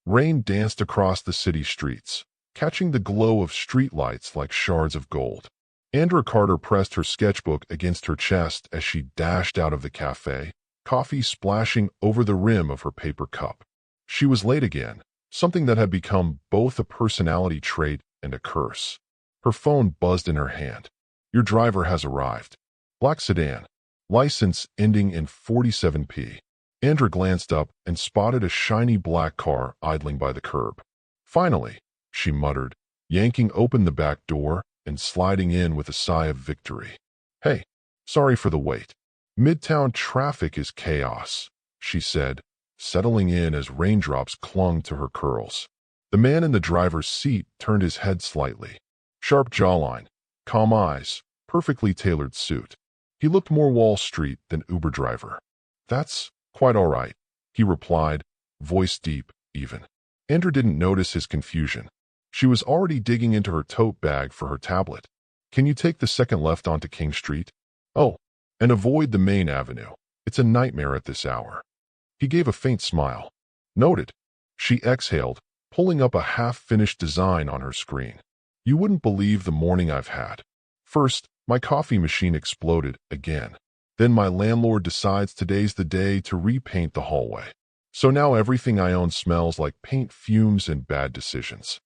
Rain danced across the city streets, catching the glow of streetlights like shards of gold. Andra Carter pressed her sketchbook against her chest as she dashed out of the cafe, coffee splashing over the rim of her paper cup. She was late again, something that had become both a personality trait and a curse. Her phone buzzed in her hand. Your driver has arrived. Black sedan. License ending in 47P. Andra glanced up and spotted a shiny black car idling by the curb. Finally, she muttered, yanking open the back door and sliding in with a sigh of victory. Hey, sorry for the wait. Midtown traffic is chaos, she said, settling in as raindrops clung to her curls. The man in the driver's seat turned his head slightly. Sharp jawline, calm eyes, perfectly tailored suit. He looked more Wall Street than Uber driver. That's quite all right, he replied, voice deep, even. Andra didn't notice his confusion. She was already digging into her tote bag for her tablet. Can you take the second left onto King Street? Oh, and avoid the main avenue. It's a nightmare at this hour. He gave a faint smile. Noted. She exhaled, pulling up a half-finished design on her screen. You wouldn't believe the morning I've had. First, my coffee machine exploded again. Then my landlord decides today's the day to repaint the hallway. So now everything I own smells like paint fumes and bad decisions.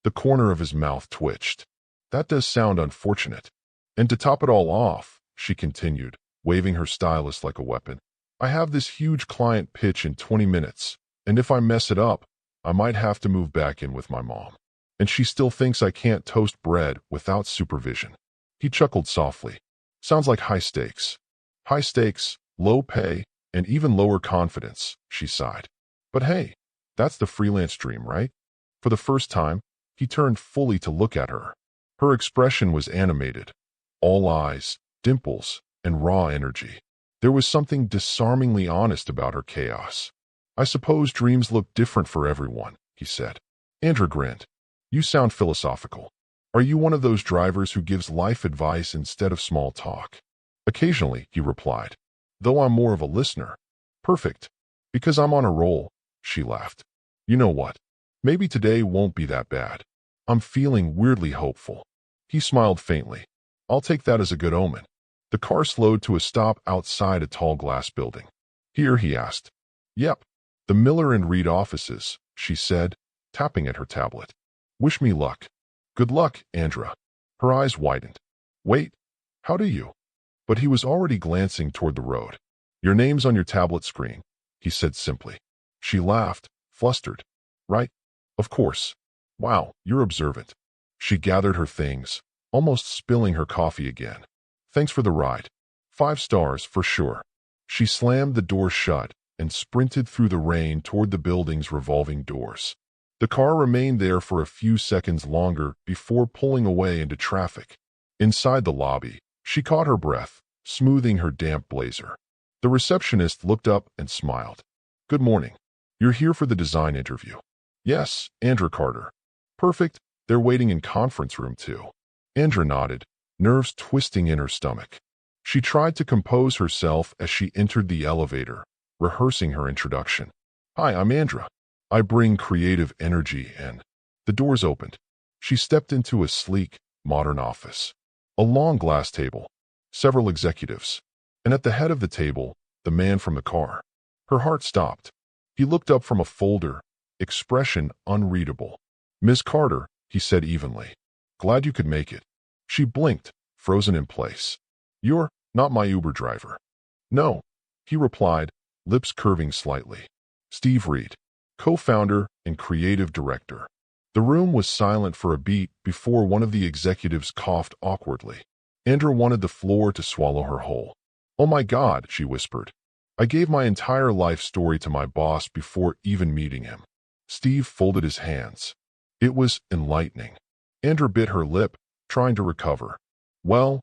The corner of his mouth twitched. That does sound unfortunate. And to top it all off, she continued, waving her stylus like a weapon, I have this huge client pitch in 20 minutes, and if I mess it up, I might have to move back in with my mom. And she still thinks I can't toast bread without supervision. He chuckled softly. Sounds like high stakes. High stakes, low pay, and even lower confidence, she sighed. But hey, that's the freelance dream, right? For the first time, he turned fully to look at her. Her expression was animated. All eyes, dimples, and raw energy. There was something disarmingly honest about her chaos. I suppose dreams look different for everyone, he said. Andra grinned. You sound philosophical. Are you one of those drivers who gives life advice instead of small talk? Occasionally, he replied, though I'm more of a listener. Perfect. Because I'm on a roll, she laughed. You know what? Maybe today won't be that bad. I'm feeling weirdly hopeful. He smiled faintly. I'll take that as a good omen. The car slowed to a stop outside a tall glass building. Here, he asked. Yep. The Miller and Reed offices, she said, tapping at her tablet. Wish me luck. Good luck, Andra. Her eyes widened. Wait, how do you? But he was already glancing toward the road. Your name's on your tablet screen, he said simply. She laughed, flustered. Right? Of course. Wow, you're observant. She gathered her things, almost spilling her coffee again. Thanks for the ride. 5 stars for sure. She slammed the door shut and sprinted through the rain toward the building's revolving doors. The car remained there for a few seconds longer before pulling away into traffic. Inside the lobby, she caught her breath, smoothing her damp blazer. The receptionist looked up and smiled. Good morning. You're here for the design interview. Yes, Andra Carter. Perfect. They're waiting in conference room 2. Andra nodded, nerves twisting in her stomach. She tried to compose herself as she entered the elevator, rehearsing her introduction. Hi, I'm Andra. I bring creative energy and... The doors opened. She stepped into a sleek, modern office. A long glass table, several executives, and at the head of the table, the man from the car. Her heart stopped. He looked up from a folder, expression unreadable. Miss Carter, he said evenly. Glad you could make it. She blinked, frozen in place. You're not my Uber driver. No, he replied, lips curving slightly. Steve Reed, co-founder and creative director. The room was silent for a beat before one of the executives coughed awkwardly. Andra wanted the floor to swallow her whole. Oh my God, she whispered. I gave my entire life story to my boss before even meeting him. Steve folded his hands. It was enlightening. Andra bit her lip, trying to recover. Well,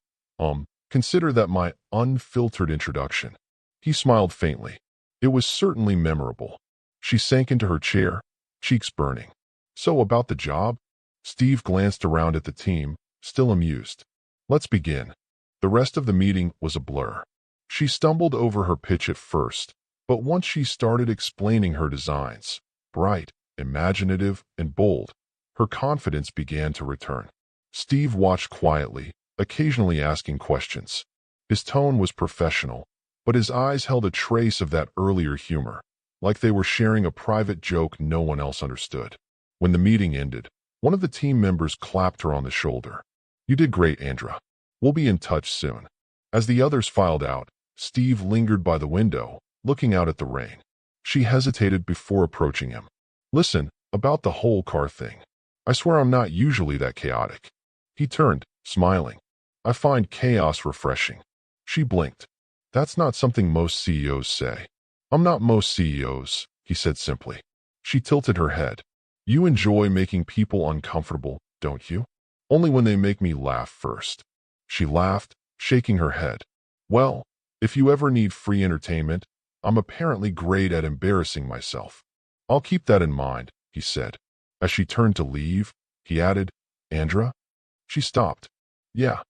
consider that my unfiltered introduction. He smiled faintly. It was certainly memorable. She sank into her chair, cheeks burning. So about the job? Steve glanced around at the team, still amused. Let's begin. The rest of the meeting was a blur. She stumbled over her pitch at first, but once she started explaining her designs, bright, imaginative, and bold. Her confidence began to return. Steve watched quietly, occasionally asking questions. His tone was professional, but his eyes held a trace of that earlier humor, like they were sharing a private joke no one else understood. When the meeting ended, one of the team members clapped her on the shoulder. "You did great, Andra. We'll be in touch soon." As the others filed out, Steve lingered by the window, looking out at the rain. She hesitated before approaching him. "Listen, about the whole car thing. I swear I'm not usually that chaotic." He turned, smiling. "I find chaos refreshing." She blinked. "That's not something most CEOs say." "I'm not most CEOs," he said simply. She tilted her head. "You enjoy making people uncomfortable, don't you?" "Only when they make me laugh first." She laughed, shaking her head. "Well, if you ever need free entertainment, I'm apparently great at embarrassing myself." "I'll keep that in mind," he said. As she turned to leave, he added, "Andra?" She stopped. "Yeah.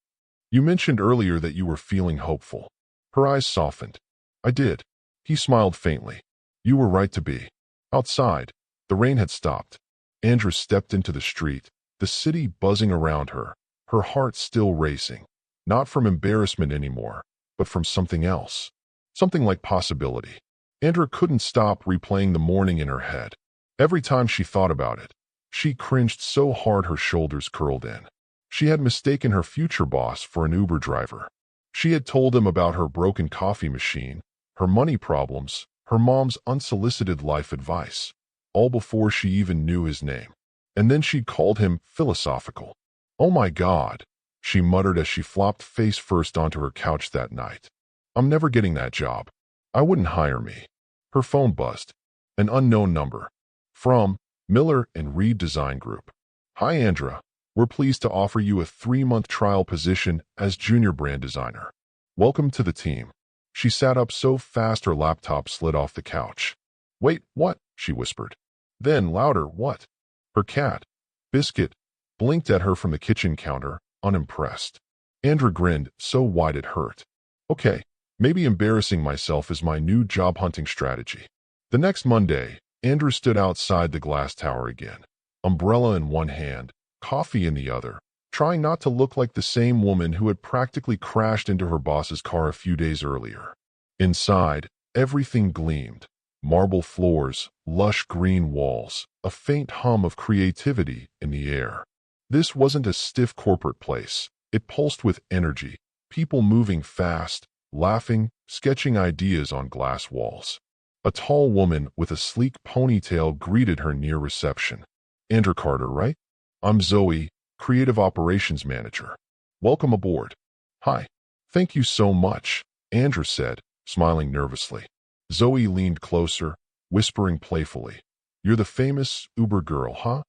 You mentioned earlier that you were feeling hopeful." Her eyes softened. "I did." He smiled faintly. "You were right to be." Outside, the rain had stopped. Andra stepped into the street, the city buzzing around her, her heart still racing, not from embarrassment anymore, but from something else. Something like possibility. Andra couldn't stop replaying the morning in her head. Every time she thought about it, she cringed so hard her shoulders curled in. She had mistaken her future boss for an Uber driver. She had told him about her broken coffee machine, her money problems, her mom's unsolicited life advice, all before she even knew his name. And then she'd called him philosophical. "Oh my God," she muttered as she flopped face first onto her couch that night. "I'm never getting that job. I wouldn't hire me." Her phone buzzed. An unknown number. From Miller and Reed Design Group. "Hi, Andra. We're pleased to offer you a 3-month trial position as junior brand designer. Welcome to the team." She sat up so fast her laptop slid off the couch. "Wait, what?" she whispered. Then, louder, "What?" Her cat, Biscuit, blinked at her from the kitchen counter, unimpressed. Andra grinned so wide it hurt. "Okay, maybe embarrassing myself is my new job hunting strategy." The next Monday, Andra stood outside the glass tower again, umbrella in one hand, coffee in the other, trying not to look like the same woman who had practically crashed into her boss's car a few days earlier. Inside, everything gleamed. Marble floors, lush green walls, a faint hum of creativity in the air. This wasn't a stiff corporate place. It pulsed with energy, people moving fast, laughing, sketching ideas on glass walls. A tall woman with a sleek ponytail greeted her near reception. "Andra Carter, right? I'm Zoe, Creative Operations Manager. Welcome aboard." "Hi. Thank you so much," Andra said, smiling nervously. Zoe leaned closer, whispering playfully, "You're the famous Uber girl, huh?"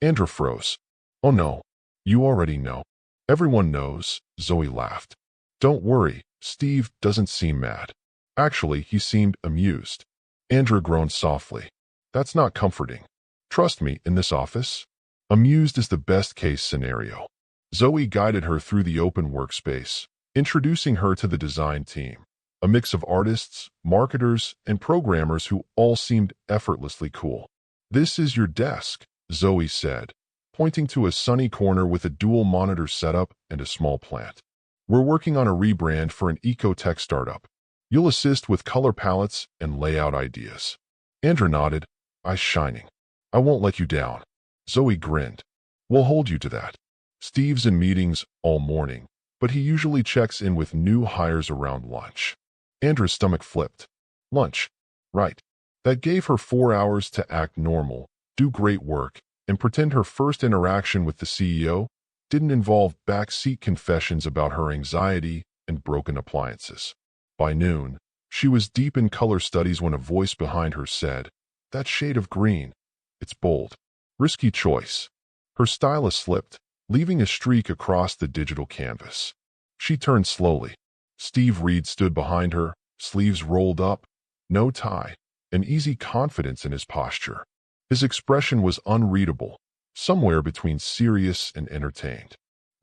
Andra froze. "Oh no, you already know." "Everyone knows," Zoe laughed. "Don't worry, Steve doesn't seem mad. Actually, he seemed amused." Andra groaned softly. "That's not comforting. Trust me, in this office, amused is the best-case scenario." Zoe guided her through the open workspace, introducing her to the design team, a mix of artists, marketers, and programmers who all seemed effortlessly cool. "This is your desk," Zoe said, pointing to a sunny corner with a dual-monitor setup and a small plant. "We're working on a rebrand for an eco-tech startup. You'll assist with color palettes and layout ideas." Andra nodded, eyes shining. "I won't let you down." Zoe grinned. "We'll hold you to that." Steve's in meetings all morning, but he usually checks in with new hires around lunch. Andra's stomach flipped. Lunch. Right. That gave her 4 hours to act normal, do great work, and pretend her first interaction with the CEO didn't involve backseat confessions about her anxiety and broken appliances. By noon, she was deep in color studies when a voice behind her said, "That shade of green. It's bold. Risky choice." Her stylus slipped, leaving a streak across the digital canvas. She turned slowly. Steve Reed stood behind her, sleeves rolled up, no tie, an easy confidence in his posture. His expression was unreadable, somewhere between serious and entertained.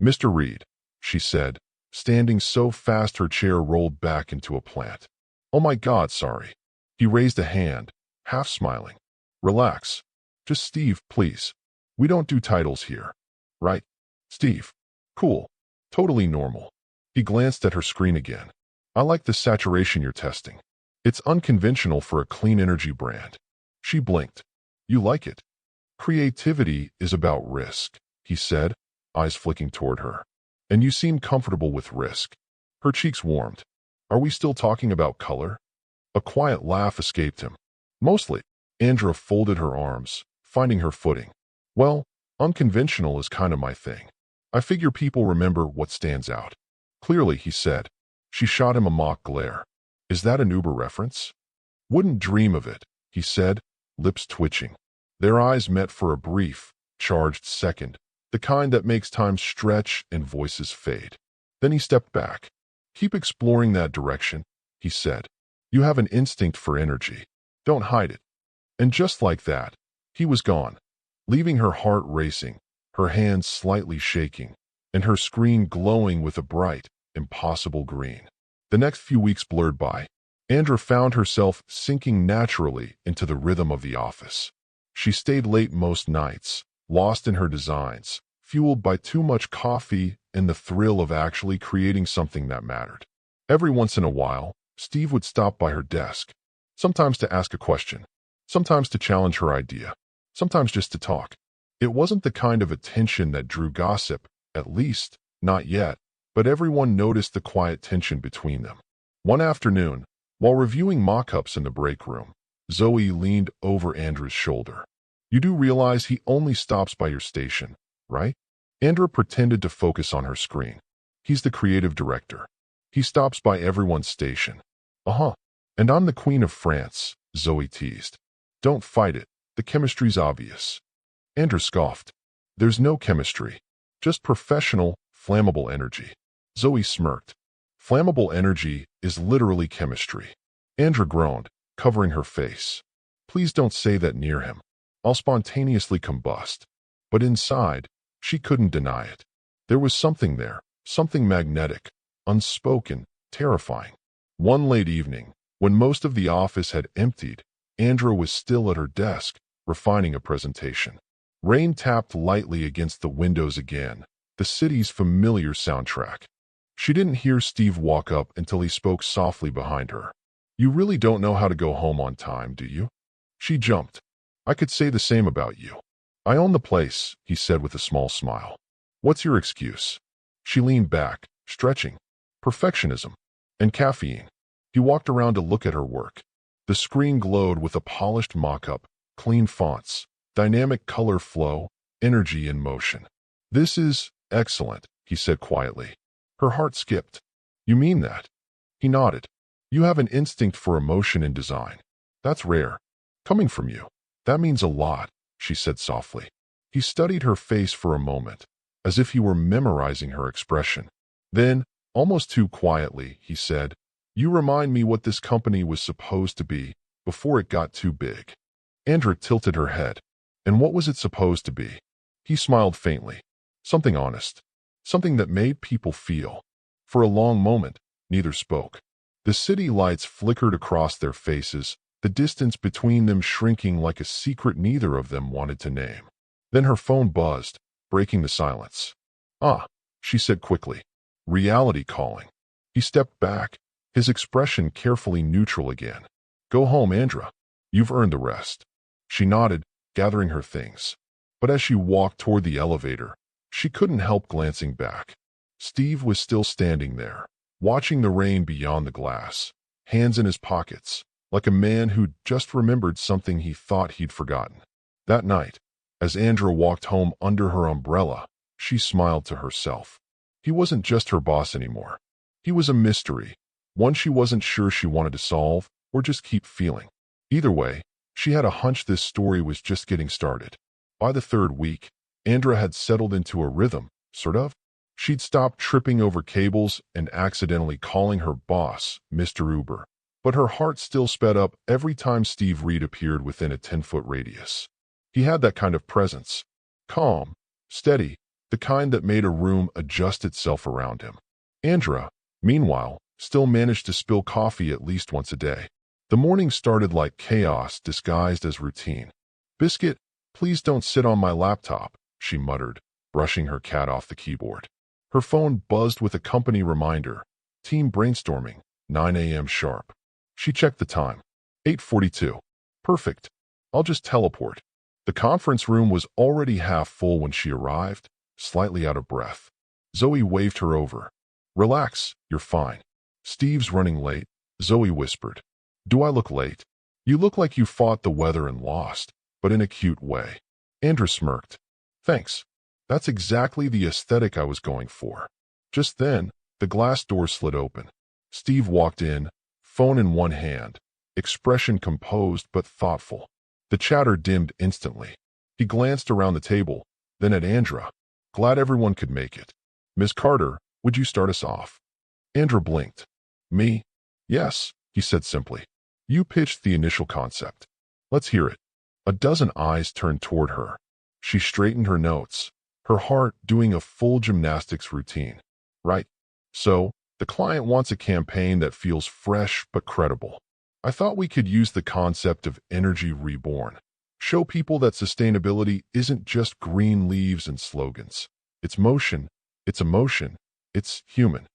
"Mr. Reed," she said, standing so fast her chair rolled back into a plant. "Oh my God, sorry." He raised a hand, half smiling. "Relax. Just Steve, please. We don't do titles here. Right? Steve. Cool. Totally normal. He glanced at her screen again. I like the saturation you're testing. It's unconventional for a clean energy brand. She blinked. You like it? Creativity is about risk, he said, eyes flicking toward her. And you seem comfortable with risk. Her cheeks warmed. Are we still talking about color? A quiet laugh escaped him. Mostly. Andra folded her arms, finding her footing. Well, unconventional is kind of my thing. I figure people remember what stands out. Clearly, he said. She shot him a mock glare. Is that an Uber reference? Wouldn't dream of it, he said, lips twitching. Their eyes met for a brief, charged second, the kind that makes time stretch and voices fade. Then he stepped back. Keep exploring that direction, he said. You have an instinct for energy. Don't hide it. And just like that, he was gone, leaving her heart racing, her hands slightly shaking, and her screen glowing with a bright, impossible green. The next few weeks blurred by. Andra found herself sinking naturally into the rhythm of the office. She stayed late most nights, lost in her designs, fueled by too much coffee and the thrill of actually creating something that mattered. Every once in a while, Steve would stop by her desk, sometimes to ask a question, sometimes to challenge her idea, sometimes just to talk. It wasn't the kind of attention that drew gossip, at least, not yet, but everyone noticed the quiet tension between them. One afternoon, while reviewing mock-ups in the break room, Zoe leaned over Andra's shoulder. You do realize he only stops by your station, right? Andra pretended to focus on her screen. He's the creative director. He stops by everyone's station. Uh-huh. And I'm the Queen of France, Zoe teased. Don't fight it. The chemistry's obvious. Andra scoffed. There's no chemistry. Just professional, flammable energy. Zoe smirked. Flammable energy is literally chemistry. Andra groaned, covering her face. Please don't say that near him. I'll spontaneously combust. But inside, she couldn't deny it. There was something there, something magnetic, unspoken, terrifying. One late evening, when most of the office had emptied, Andra was still at her desk, refining a presentation. Rain tapped lightly against the windows again, the city's familiar soundtrack. She didn't hear Steve walk up until he spoke softly behind her. You really don't know how to go home on time, do you? She jumped. I could say the same about you. I own the place, he said with a small smile. What's your excuse? She leaned back, stretching. Perfectionism. And caffeine. He walked around to look at her work. The screen glowed with a polished mock-up, clean fonts, dynamic color flow, energy in motion. This is excellent, he said quietly. Her heart skipped. You mean that? He nodded. You have an instinct for emotion in design. That's rare. Coming from you. That means a lot, she said softly. He studied her face for a moment, as if he were memorizing her expression. Then, almost too quietly, he said, You remind me what this company was supposed to be before it got too big. Andra tilted her head. And what was it supposed to be? He smiled faintly. Something honest. Something that made people feel. For a long moment, neither spoke. The city lights flickered across their faces, the distance between them shrinking like a secret neither of them wanted to name. Then her phone buzzed, breaking the silence. Ah, she said quickly. Reality calling. He stepped back, his expression carefully neutral again. Go home, Andra. You've earned the rest. She nodded, gathering her things. But as she walked toward the elevator, she couldn't help glancing back. Steve was still standing there, watching the rain beyond the glass, hands in his pockets, like a man who'd just remembered something he thought he'd forgotten. That night, as Andra walked home under her umbrella, she smiled to herself. He wasn't just her boss anymore. He was a mystery, one she wasn't sure she wanted to solve or just keep feeling. Either way, she had a hunch this story was just getting started. By the third week, Andra had settled into a rhythm, sort of. She'd stopped tripping over cables and accidentally calling her boss Mr. Uber. But her heart still sped up every time Steve Reed appeared within a 10-foot radius. He had that kind of presence. Calm, steady, the kind that made a room adjust itself around him. Andra, meanwhile, still managed to spill coffee at least once a day. The morning started like chaos disguised as routine. Biscuit, Please don't sit on my laptop, she muttered, brushing her cat off the keyboard. Her phone buzzed with a company reminder. Team brainstorming, 9 a.m. sharp. She checked the time. 8:42. Perfect. I'll just teleport. The conference room was already half full when she arrived, slightly out of breath. Zoe waved her over. Relax, you're fine. Steve's running late, Zoe whispered. Do I look late? You look like you fought the weather and lost, but in a cute way. Andrew smirked. Thanks. That's exactly the aesthetic I was going for. Just then, the glass door slid open. Steve walked in, phone in one hand, expression composed but thoughtful. The chatter dimmed instantly. He glanced around the table, then at Andra. Glad everyone could make it. Miss Carter, would you start us off? Andra blinked. Me? Yes, he said simply. You pitched the initial concept. Let's hear it. A dozen eyes turned toward her. She straightened her notes, her heart doing a full gymnastics routine. Right. So, the client wants a campaign that feels fresh but credible. I thought we could use the concept of energy reborn. Show people that sustainability isn't just green leaves and slogans. It's motion, it's emotion, it's human.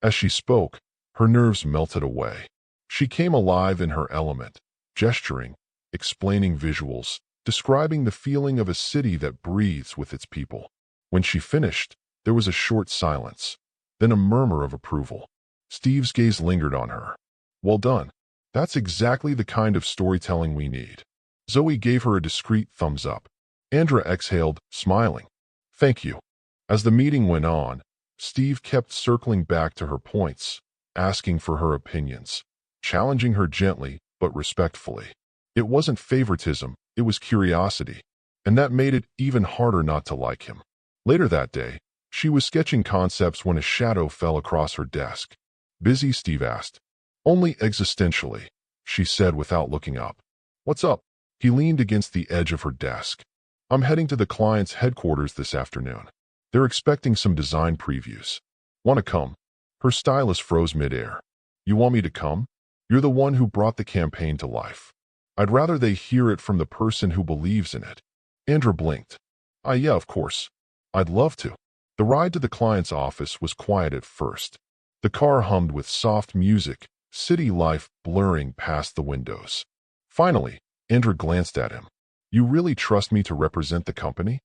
As she spoke, her nerves melted away. She came alive in her element, gesturing, explaining visuals, describing the feeling of a city that breathes with its people. When she finished, there was a short silence, then a murmur of approval. Steve's gaze lingered on her. Well done. That's exactly the kind of storytelling we need. Zoe gave her a discreet thumbs up. Andra exhaled, smiling. Thank you. As the meeting went on, Steve kept circling back to her points, asking for her opinions, challenging her gently but respectfully. It wasn't favoritism, it was curiosity, and that made it even harder not to like him. Later that day, she was sketching concepts when a shadow fell across her desk. Busy, Steve asked. Only existentially, she said without looking up. What's up? He leaned against the edge of her desk. I'm heading to the client's headquarters this afternoon. They're expecting some design previews. Want to come? Her stylist froze midair. You want me to come? You're the one who brought the campaign to life. I'd rather they hear it from the person who believes in it. Andra blinked. Yeah, of course. I'd love to. The ride to the client's office was quiet at first. The car hummed with soft music, city life blurring past the windows. Finally, Andra glanced at him. You really trust me to represent the company?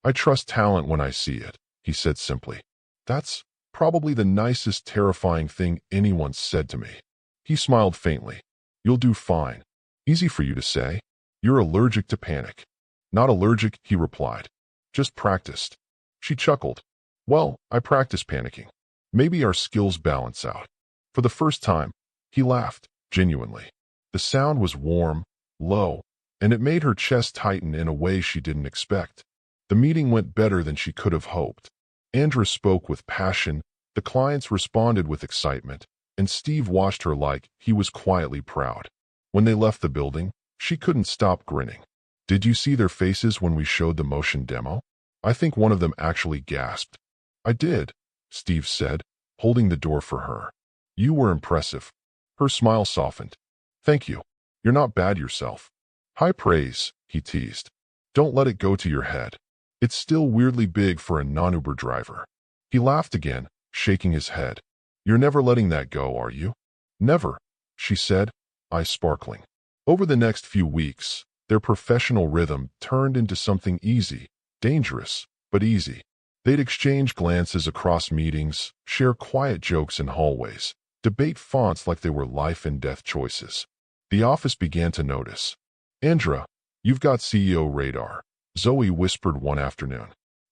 I trust talent when I see it, he said simply. That's probably the nicest terrifying thing anyone said to me. He smiled faintly. You'll do fine. Easy for you to say. You're allergic to panic. Not allergic, he replied. Just practiced. She chuckled. Well, I practice panicking. Maybe our skills balance out. For the first time, he laughed, genuinely. The sound was warm, low, and it made her chest tighten in a way she didn't expect. The meeting went better than she could have hoped. Andra spoke with passion, the clients responded with excitement, and Steve watched her like he was quietly proud. When they left the building, she couldn't stop grinning. Did you see their faces when we showed the motion demo? I think one of them actually gasped. I did, Steve said, holding the door for her. You were impressive. Her smile softened. Thank you. You're not bad yourself. High praise, he teased. Don't let it go to your head. It's still weirdly big for a non-Uber driver. He laughed again, shaking his head. You're never letting that go, are you? Never, she said, eyes sparkling. Over the next few weeks, their professional rhythm turned into something easy, dangerous, but easy. They'd exchange glances across meetings, share quiet jokes in hallways, debate fonts like they were life and death choices. The office began to notice. Andra, you've got CEO radar, Zoe whispered one afternoon.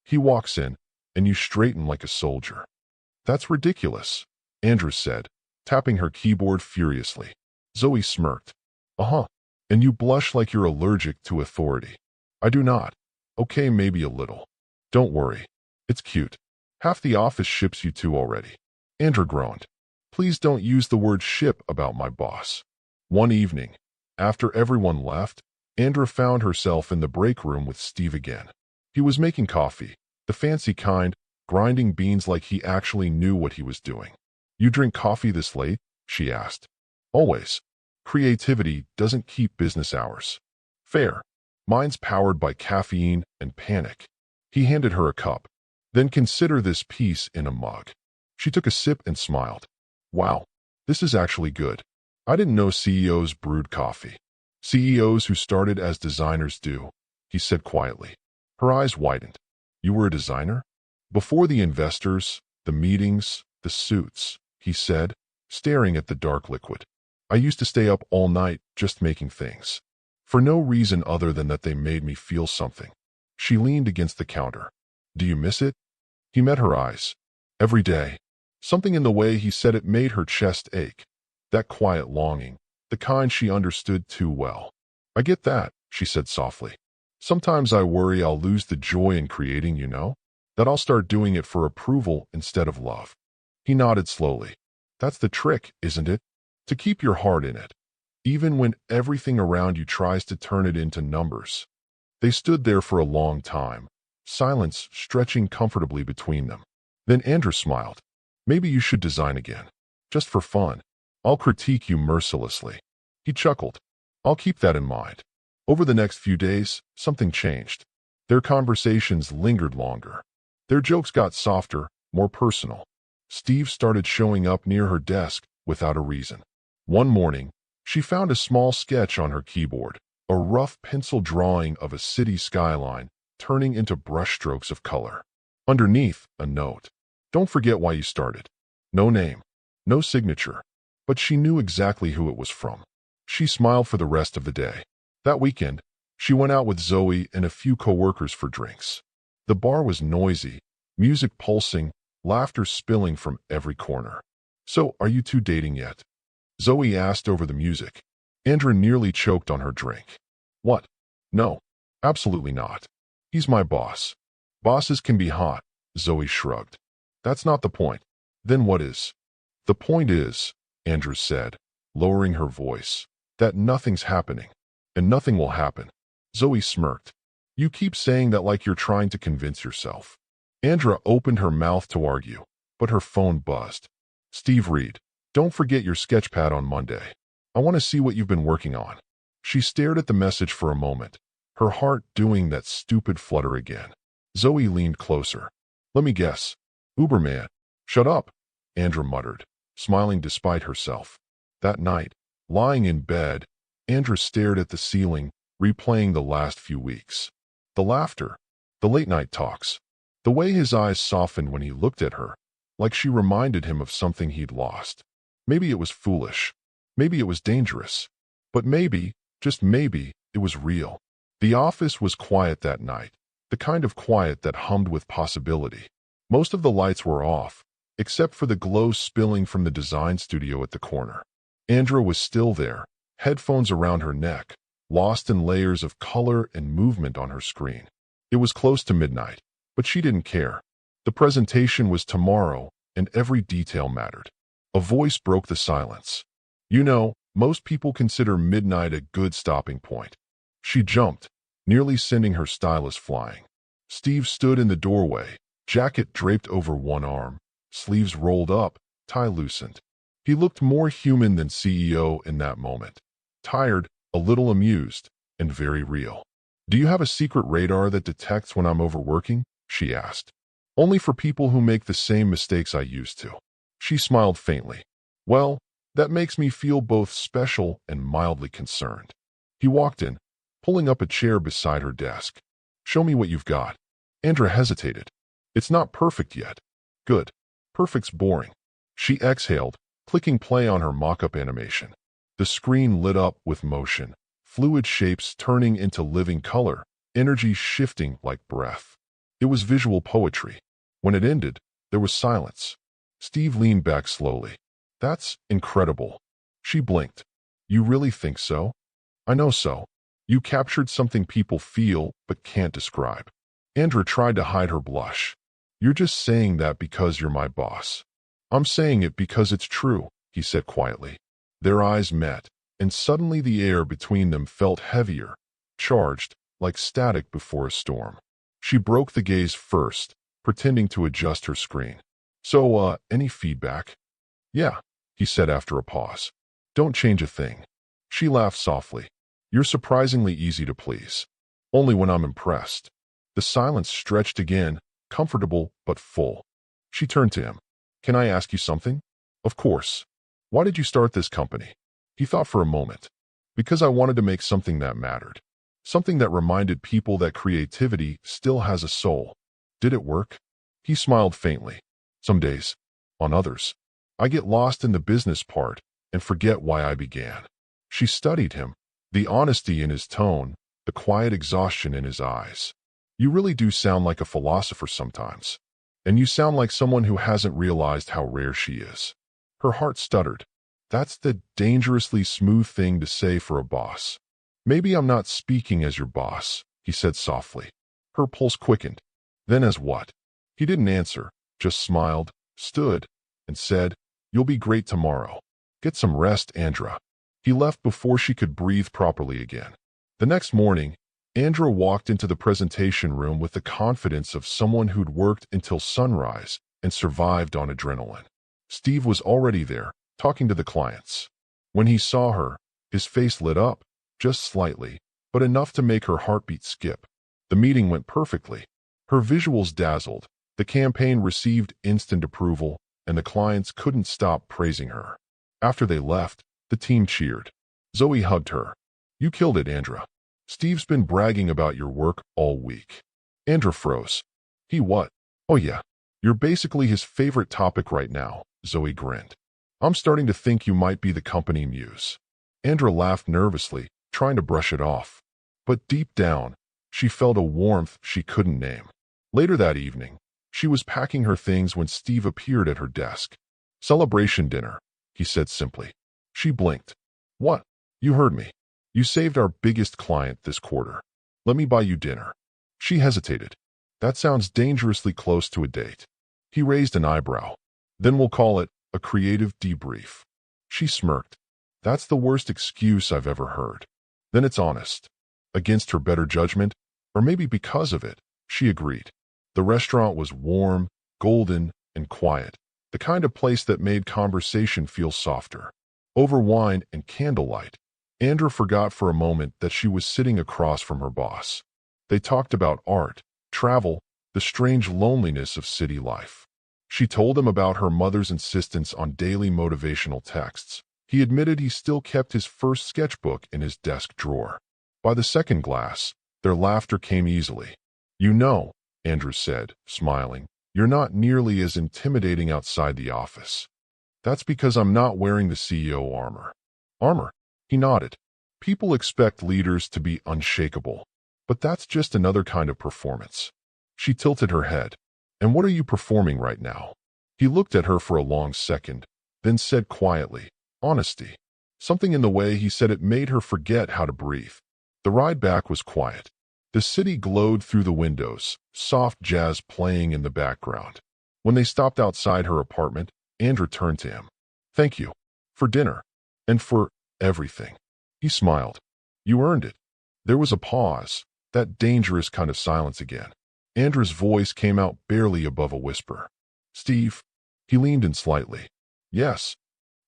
He walks in, and you straighten like a soldier. That's ridiculous, Andra said, tapping her keyboard furiously. Zoe smirked. Uh-huh. And you blush like you're allergic to authority. I do not. Okay, maybe a little. Don't worry. It's cute. Half the office ships you two already. Andra groaned. Please don't use the word ship about my boss. One evening, after everyone left, Andra found herself in the break room with Steve again. He was making coffee, the fancy kind, grinding beans like he actually knew what he was doing. You drink coffee this late? She asked. Always. Creativity doesn't keep business hours. Fair. Mine's powered by caffeine and panic. He handed her a cup. Then consider this piece in a mug. She took a sip and smiled. Wow, this is actually good. I didn't know CEOs brewed coffee. CEOs who started as designers do, he said quietly. Her eyes widened. You were a designer? Before the investors, the meetings, the suits, he said, staring at the dark liquid. I used to stay up all night just making things. For no reason other than that they made me feel something. She leaned against the counter. Do you miss it? He met her eyes. Every day. Something in the way he said it made her chest ache. That quiet longing, the kind she understood too well. I get that, she said softly. Sometimes I worry I'll lose the joy in creating, that I'll start doing it for approval instead of love. He nodded slowly. That's the trick, isn't it? To keep your heart in it, even when everything around you tries to turn it into numbers. They stood there for a long time, silence stretching comfortably between them. Then Andrew smiled. Maybe you should design again. Just for fun. I'll critique you mercilessly. He chuckled. I'll keep that in mind. Over the next few days, something changed. Their conversations lingered longer. Their jokes got softer, more personal. Steve started showing up near her desk without a reason. One morning, she found a small sketch on her keyboard, a rough pencil drawing of a city skyline turning into brushstrokes of color. Underneath, a note. Don't forget why you started. No name, no signature, but she knew exactly who it was from. She smiled for the rest of the day. That weekend, she went out with Zoe and a few coworkers for drinks. The bar was noisy, music pulsing, laughter spilling from every corner. So, are you two dating yet? Zoe asked over the music. Andrea nearly choked on her drink. What? No, absolutely not. He's my boss. Bosses can be hot, Zoe shrugged. That's not the point. Then what is? The point is, Andrew said, lowering her voice, that nothing's happening. And nothing will happen. Zoe smirked. You keep saying that like you're trying to convince yourself. Andrea opened her mouth to argue, but her phone buzzed. Steve Reed, don't forget your sketchpad on Monday. I want to see what you've been working on. She stared at the message for a moment, her heart doing that stupid flutter again. Zoe leaned closer. Let me guess. Uberman. Shut up, Andrea muttered, smiling despite herself. That night, lying in bed, Andrea stared at the ceiling, replaying the last few weeks. The laughter, the late-night talks, the way his eyes softened when he looked at her, like she reminded him of something he'd lost. Maybe it was foolish. Maybe it was dangerous. But maybe, just maybe, it was real. The office was quiet that night, the kind of quiet that hummed with possibility. Most of the lights were off, except for the glow spilling from the design studio at the corner. Andrea was still there, headphones around her neck, lost in layers of color and movement on her screen. It was close to midnight, but she didn't care. The presentation was tomorrow, and every detail mattered. A voice broke the silence. Most people consider midnight a good stopping point. She jumped, nearly sending her stylus flying. Steve stood in the doorway, jacket draped over one arm, sleeves rolled up, tie loosened. He looked more human than CEO in that moment. Tired, a little amused, and very real. Do you have a secret radar that detects when I'm overworking? She asked. Only for people who make the same mistakes I used to. She smiled faintly. Well, that makes me feel both special and mildly concerned. He walked in, pulling up a chair beside her desk. Show me what you've got. Andrea hesitated. It's not perfect yet. Good. Perfect's boring. She exhaled, clicking play on her mock-up animation. The screen lit up with motion, fluid shapes turning into living color, energy shifting like breath. It was visual poetry. When it ended, there was silence. Steve leaned back slowly. That's incredible. She blinked. You really think so? I know so. You captured something people feel but can't describe. Andrea tried to hide her blush. You're just saying that because you're my boss. I'm saying it because it's true, he said quietly. Their eyes met, and suddenly the air between them felt heavier, charged, like static before a storm. She broke the gaze first, pretending to adjust her screen. So, any feedback? Yeah, he said after a pause. Don't change a thing. She laughed softly. You're surprisingly easy to please. Only when I'm impressed. The silence stretched again, comfortable but full. She turned to him. Can I ask you something? Of course. Why did you start this company? He thought for a moment. Because I wanted to make something that mattered. Something that reminded people that creativity still has a soul. Did it work? He smiled faintly. Some days. On others, I get lost in the business part and forget why I began. She studied him, the honesty in his tone, the quiet exhaustion in his eyes. You really do sound like a philosopher sometimes. And you sound like someone who hasn't realized how rare she is. Her heart stuttered. That's the dangerously smooth thing to say for a boss. Maybe I'm not speaking as your boss, he said softly. Her pulse quickened. Then as what? He didn't answer, just smiled, stood, and said, You'll be great tomorrow. Get some rest, Andra. He left before she could breathe properly again. The next morning, Andra walked into the presentation room with the confidence of someone who'd worked until sunrise and survived on adrenaline. Steve was already there, talking to the clients. When he saw her, his face lit up, just slightly, but enough to make her heartbeat skip. The meeting went perfectly. Her visuals dazzled, the campaign received instant approval, and the clients couldn't stop praising her. After they left, the team cheered. Zoe hugged her. You killed it, Andra. Steve's been bragging about your work all week. Andra froze. He what? Oh yeah. You're basically his favorite topic right now, Zoe grinned. I'm starting to think you might be the company muse. Andra laughed nervously, trying to brush it off. But deep down, she felt a warmth she couldn't name. Later that evening, she was packing her things when Steve appeared at her desk. Celebration dinner, he said simply. She blinked. What? You heard me. You saved our biggest client this quarter. Let me buy you dinner. She hesitated. That sounds dangerously close to a date. He raised an eyebrow. Then we'll call it a creative debrief. She smirked. That's the worst excuse I've ever heard. Then it's honest. Against her better judgment, or maybe because of it, she agreed. The restaurant was warm, golden, and quiet, the kind of place that made conversation feel softer. Over wine and candlelight, Andra forgot for a moment that she was sitting across from her boss. They talked about art, travel, the strange loneliness of city life. She told him about her mother's insistence on daily motivational texts. He admitted he still kept his first sketchbook in his desk drawer. By the second glass, their laughter came easily. You know, Andrew said, smiling, you're not nearly as intimidating outside the office. That's because I'm not wearing the CEO armor. Armor? He nodded. People expect leaders to be unshakable, but that's just another kind of performance. She tilted her head. And what are you performing right now? He looked at her for a long second, then said quietly, honesty. Something in the way he said it made her forget how to breathe. The ride back was quiet. The city glowed through the windows, soft jazz playing in the background. When they stopped outside her apartment, Andrew turned to him. Thank you. For dinner. And for everything. He smiled. You earned it. There was a pause, that dangerous kind of silence again. Andrew's voice came out barely above a whisper. Steve. He leaned in slightly. Yes.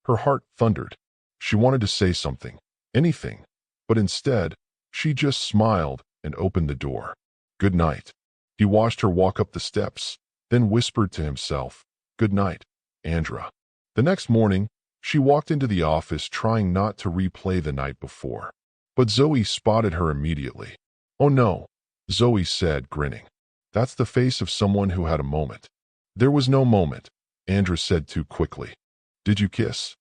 Her heart thundered. She wanted to say something, anything, but instead, she just smiled and opened the door. Good night. He watched her walk up the steps, then whispered to himself, Good night, Andra. The next morning, she walked into the office trying not to replay the night before. But Zoe spotted her immediately. Oh no, Zoe said, grinning. That's the face of someone who had a moment. There was no moment, Andra said too quickly. Did you kiss?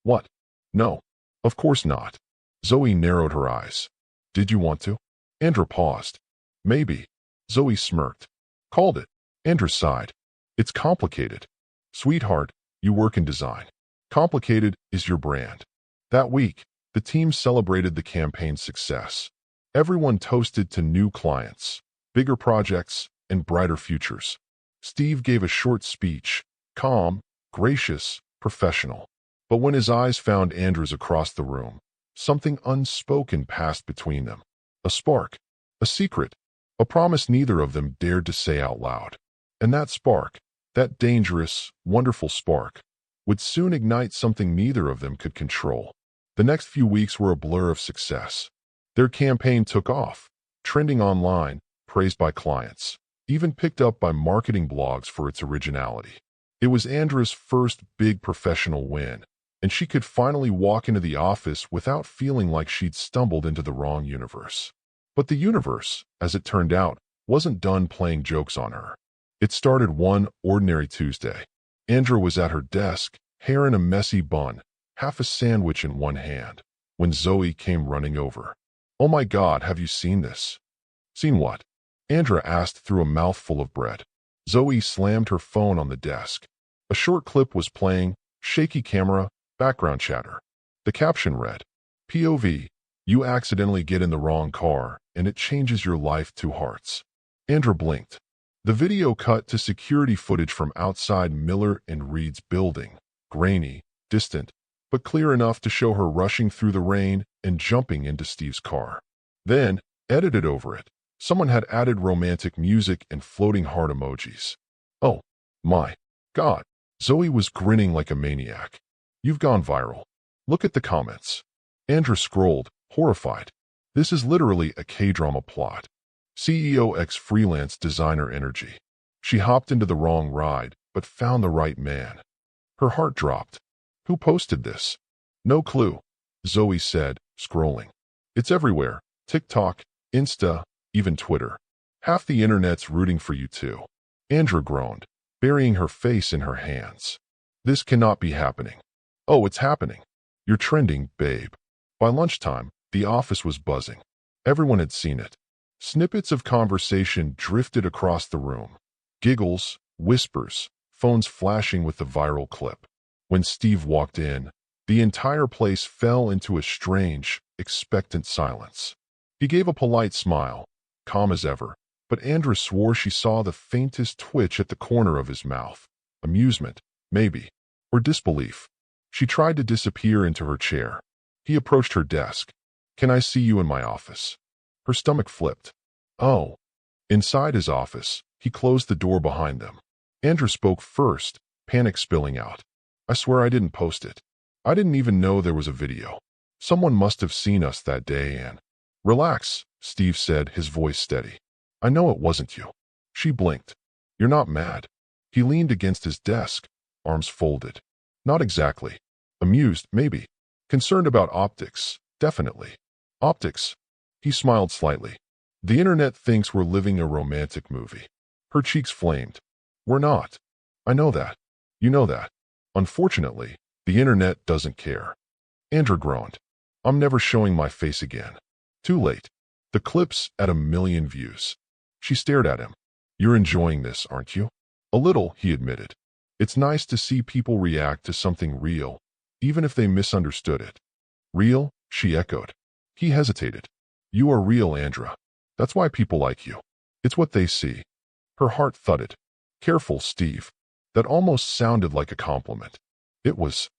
What? No. Of course not. Zoe narrowed her eyes. Did you want to? Andra paused. Maybe. Zoe smirked. Called it. Andra sighed. It's complicated. Sweetheart, you work in design. Complicated is your brand. That week, the team celebrated the campaign's success. Everyone toasted to new clients, bigger projects, and brighter futures. Steve gave a short speech, calm, gracious, professional. But when his eyes found Andrew's across the room, something unspoken passed between them. A spark, a secret, a promise neither of them dared to say out loud. And that spark, that dangerous, wonderful spark, would soon ignite something neither of them could control. The next few weeks were a blur of success. Their campaign took off. trending online, praised by clients, even picked up by marketing blogs for its originality. It was Andra's first big professional win, and she could finally walk into the office without feeling like she'd stumbled into the wrong universe. But the universe, as it turned out, wasn't done playing jokes on her. It started one ordinary Tuesday. Andra was at her desk, hair in a messy bun, half a sandwich in one hand, when Zoe came running over. "Oh my God, have you seen this?" "Seen what?" Andra asked through a mouthful of bread. Zoe slammed her phone on the desk. A short clip was playing, shaky camera, background chatter. The caption read, "POV, you accidentally get in the wrong car, and it changes your life 2 hearts." Andra blinked. The video cut to security footage from outside Miller and Reed's building, grainy, distant, but clear enough to show her rushing through the rain and jumping into Steve's car. Then, edited over it, someone had added romantic music and floating heart emojis. "Oh, my God." Zoe was grinning like a maniac. "You've gone viral. Look at the comments." Andra scrolled, horrified. This is literally a K-drama plot. CEO X freelance designer energy. She hopped into the wrong ride, but found the right man. Her heart dropped. Who posted this? "No clue," Zoe said, scrolling. "It's everywhere. TikTok, Insta, even Twitter. Half the internet's rooting for you too." Andra groaned, burying her face in her hands. "This cannot be happening." "Oh, it's happening. You're trending, babe." By lunchtime, the office was buzzing. Everyone had seen it. Snippets of conversation drifted across the room. Giggles, whispers, phones flashing with the viral clip. When Steve walked in, the entire place fell into a strange, expectant silence. He gave a polite smile, calm as ever, but Andra swore she saw the faintest twitch at the corner of his mouth. Amusement, maybe, or disbelief. She tried to disappear into her chair. He approached her desk. "Can I see you in my office?" Her stomach flipped. "Oh." Inside his office, he closed the door behind them. Andra spoke first, panic spilling out. "I swear I didn't post it. I didn't even know there was a video. Someone must have seen us that day and—" "Relax," Steve said, his voice steady. "I know it wasn't you." She blinked. "You're not mad." He leaned against his desk, arms folded. "Not exactly. Amused, maybe. Concerned about optics, definitely." "Optics?" He smiled slightly. "The internet thinks we're living a romantic movie." Her cheeks flamed. "We're not. I know that. You know that. Unfortunately, the internet doesn't care." Andra groaned. "I'm never showing my face again." Too late. The clip's at 1 million views. She stared at him. "You're enjoying this, aren't you?" "A little," he admitted. "It's nice to see people react to something real, even if they misunderstood it." "Real?" she echoed. He hesitated. "You are real, Andra. That's why people like you. It's what they see." Her heart thudded. "Careful, Steve." That almost sounded like a compliment. It was.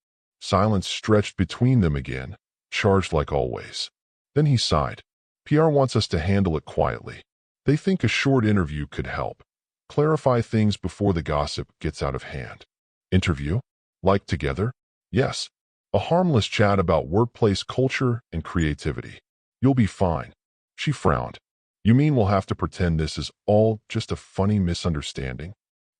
Silence stretched between them again, charged like always. Then he sighed. "PR wants us to handle it quietly. They think a short interview could help. Clarify things before the gossip gets out of hand." "Interview? Like together?" "Yes. A harmless chat about workplace culture and creativity. You'll be fine." She frowned. "You mean we'll have to pretend this is all just a funny misunderstanding?"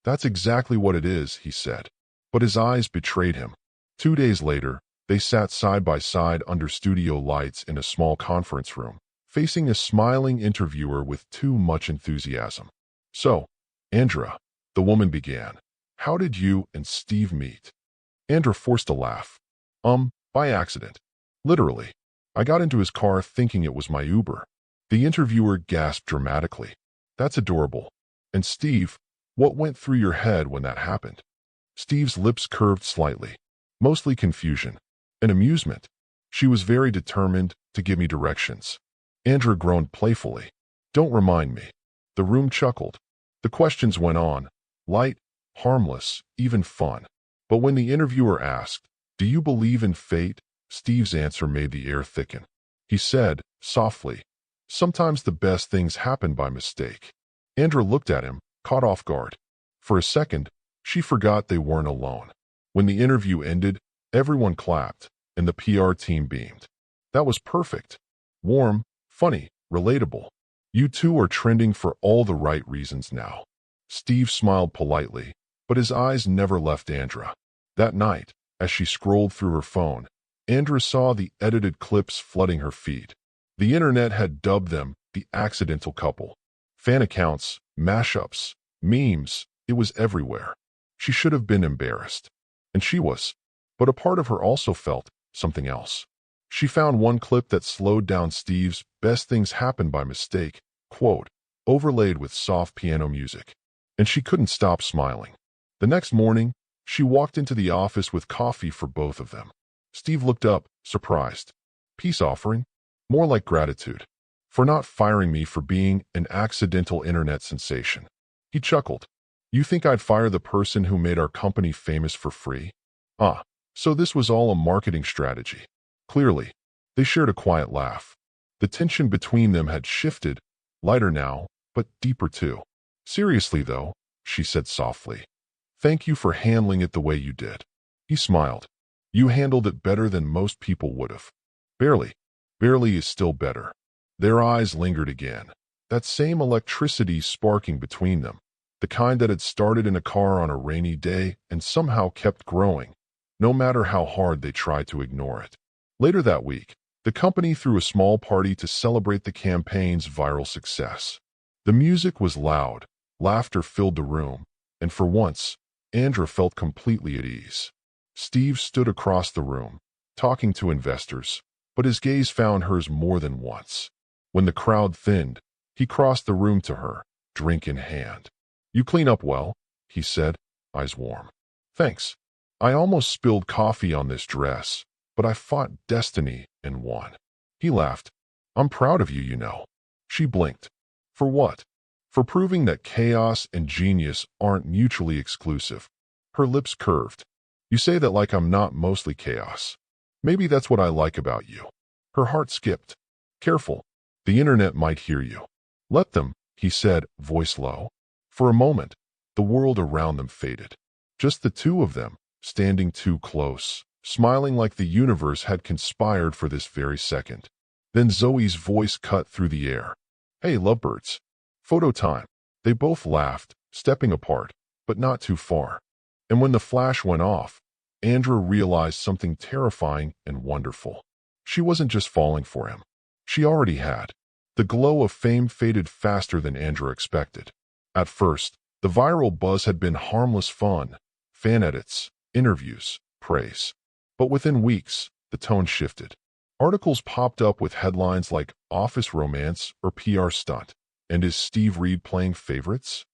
"That's exactly what it is," he said. But his eyes betrayed him. 2 days later, they sat side by side under studio lights in a small conference room, facing a smiling interviewer with too much enthusiasm. "So, Andra," the woman began, "how did you and Steve meet?" Andra forced a laugh. By accident. Literally. I got into his car thinking it was my Uber." The interviewer gasped dramatically. "That's adorable. And Steve, what went through your head when that happened?" Steve's lips curved slightly. "Mostly confusion. And amusement. She was very determined to give me directions." Andra groaned playfully. "Don't remind me." The room chuckled. The questions went on. Light, harmless, even fun. But when the interviewer asked, "Do you believe in fate?" Steve's answer made the air thicken. He said, softly, "Sometimes the best things happen by mistake." Andra looked at him, caught off guard. For a second, she forgot they weren't alone. When the interview ended, everyone clapped, and the PR team beamed. That was perfect. Warm, funny, relatable. You two are trending for all the right reasons now. Steve smiled politely, but his eyes never left Andra. That night, as she scrolled through her phone, Andra saw the edited clips flooding her feed. The internet had dubbed them the accidental couple. Fan accounts, mashups, memes, it was everywhere. She should have been embarrassed. And she was. But a part of her also felt something else. She found one clip that slowed down Steve's "best things happen by mistake" quote, overlaid with soft piano music. And she couldn't stop smiling. The next morning, she walked into the office with coffee for both of them. Steve looked up, surprised. Peace offering? More like gratitude. For not firing me for being an accidental internet sensation. He chuckled. You think I'd fire the person who made our company famous for free? Ah, so this was all a marketing strategy. Clearly, they shared a quiet laugh. The tension between them had shifted, lighter now, but deeper too. Seriously though, she said softly. Thank you for handling it the way you did. He smiled. You handled it better than most people would have. Barely. Barely is still better. Their eyes lingered again. That same electricity sparking between them. The kind that had started in a car on a rainy day and somehow kept growing, no matter how hard they tried to ignore it. Later that week, the company threw a small party to celebrate the campaign's viral success. The music was loud, laughter filled the room, and for once, Andra felt completely at ease. Steve stood across the room, talking to investors, but his gaze found hers more than once. When the crowd thinned, he crossed the room to her, drink in hand. You clean up well, he said, eyes warm. Thanks. I almost spilled coffee on this dress, but I fought destiny and won. He laughed. I'm proud of you, you know. She blinked. For what? For proving that chaos and genius aren't mutually exclusive. Her lips curved. You say that like I'm not mostly chaos. Maybe that's what I like about you. Her heart skipped. Careful. The internet might hear you. Let them, he said, voice low. For a moment, the world around them faded. Just the two of them, standing too close, smiling like the universe had conspired for this very second. Then Zoe's voice cut through the air. Hey, lovebirds. Photo time. They both laughed, stepping apart, but not too far. And when the flash went off, Andra realized something terrifying and wonderful. She wasn't just falling for him. She already had. The glow of fame faded faster than Andra expected. At first, the viral buzz had been harmless fun, fan edits, interviews, praise. But within weeks, the tone shifted. Articles popped up with headlines like "Office Romance" or "PR Stunt," and "Is Steve Reed playing favorites?"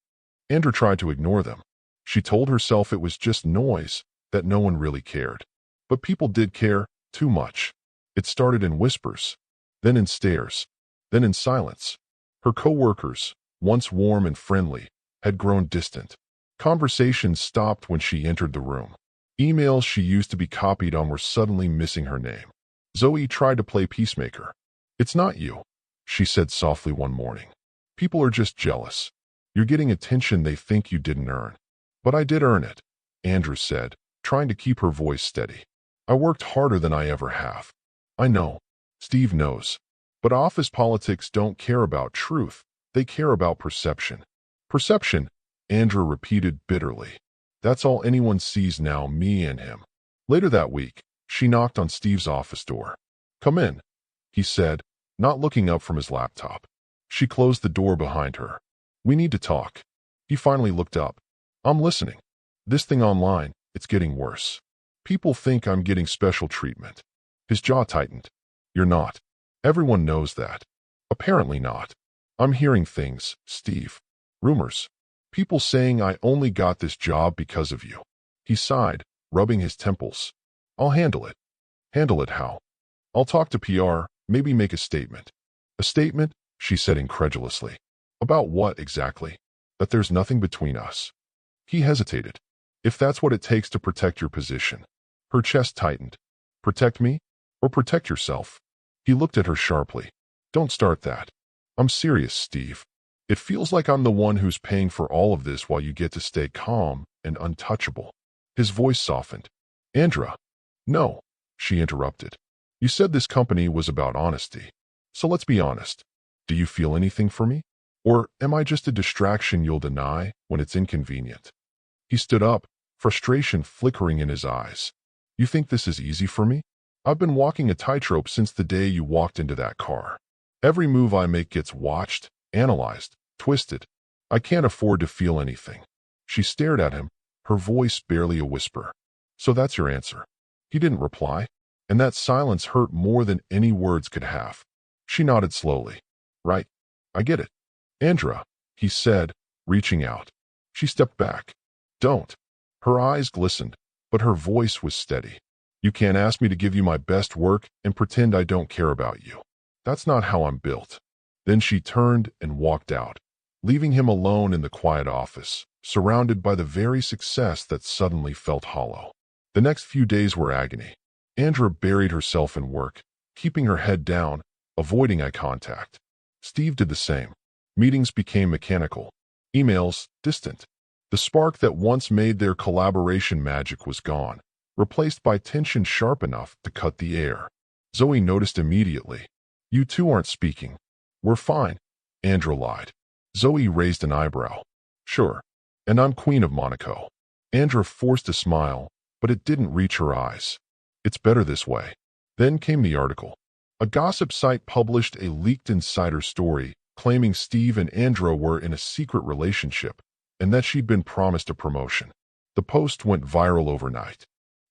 Andra tried to ignore them. She told herself it was just noise, that no one really cared. But people did care, too much. It started in whispers, then in stares, then in silence. Her coworkers, once warm and friendly, had grown distant. Conversations stopped when she entered the room. Emails she used to be copied on were suddenly missing her name. Zoe tried to play peacemaker. It's not you, she said softly one morning. People are just jealous. You're getting attention they think you didn't earn. But I did earn it, Andrew said, trying to keep her voice steady. I worked harder than I ever have. I know. Steve knows. But office politics don't care about truth. They care about perception. Perception, Andrew repeated bitterly. That's all anyone sees now, me and him. Later that week, she knocked on Steve's office door. Come in, he said, not looking up from his laptop. She closed the door behind her. We need to talk. He finally looked up. I'm listening. This thing online, it's getting worse. People think I'm getting special treatment. His jaw tightened. You're not. Everyone knows that. Apparently not. I'm hearing things, Steve. Rumors. People saying I only got this job because of you. He sighed, rubbing his temples. I'll handle it. Handle it how? I'll talk to PR, maybe make a statement. A statement? She said incredulously. About what exactly? That there's nothing between us. He hesitated. If that's what it takes to protect your position. Her chest tightened. Protect me? Or protect yourself? He looked at her sharply. Don't start that. I'm serious, Steve. It feels like I'm the one who's paying for all of this while you get to stay calm and untouchable. His voice softened. Andra. No, she interrupted. You said this company was about honesty. So let's be honest. Do you feel anything for me? Or am I just a distraction you'll deny when it's inconvenient? He stood up, frustration flickering in his eyes. You think this is easy for me? I've been walking a tightrope since the day you walked into that car. Every move I make gets watched, analyzed, twisted. I can't afford to feel anything. She stared at him, her voice barely a whisper. So that's your answer. He didn't reply, and that silence hurt more than any words could have. She nodded slowly. Right. I get it. Andra, he said, reaching out. She stepped back. Don't. Her eyes glistened, but her voice was steady. You can't ask me to give you my best work and pretend I don't care about you. That's not how I'm built. Then she turned and walked out, leaving him alone in the quiet office, surrounded by the very success that suddenly felt hollow. The next few days were agony. Andra buried herself in work, keeping her head down, avoiding eye contact. Steve did the same. Meetings became mechanical, emails distant. The spark that once made their collaboration magic was gone, replaced by tension sharp enough to cut the air. Zoe noticed immediately. You two aren't speaking. We're fine. Andra lied. Zoe raised an eyebrow. Sure. And I'm Queen of Monaco. Andra forced a smile, but it didn't reach her eyes. It's better this way. Then came the article. A gossip site published a leaked insider story claiming Steve and Andra were in a secret relationship and that she'd been promised a promotion. The post went viral overnight.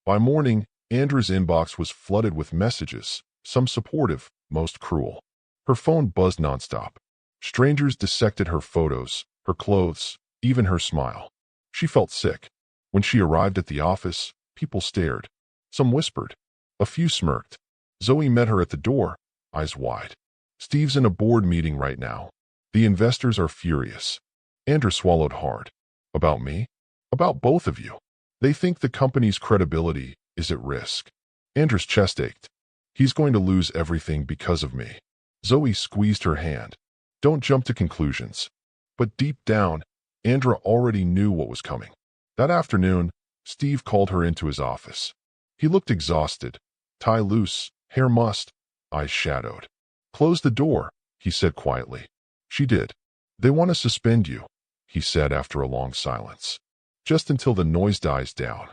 By morning, Andra's inbox was flooded with messages, some supportive, most cruel. Her phone buzzed nonstop. Strangers dissected her photos, her clothes, even her smile. She felt sick. When she arrived at the office, people stared. Some whispered. A few smirked. Zoe met her at the door, eyes wide. Steve's in a board meeting right now. The investors are furious. Andra swallowed hard. About me? About both of you. They think the company's credibility is at risk. Andra's chest ached. He's going to lose everything because of me. Zoe squeezed her hand. Don't jump to conclusions. But deep down, Andra already knew what was coming. That afternoon, Steve called her into his office. He looked exhausted. Tie loose, hair mussed, eyes shadowed. Close the door, he said quietly. She did. They want to suspend you, he said after a long silence. Just until the noise dies down.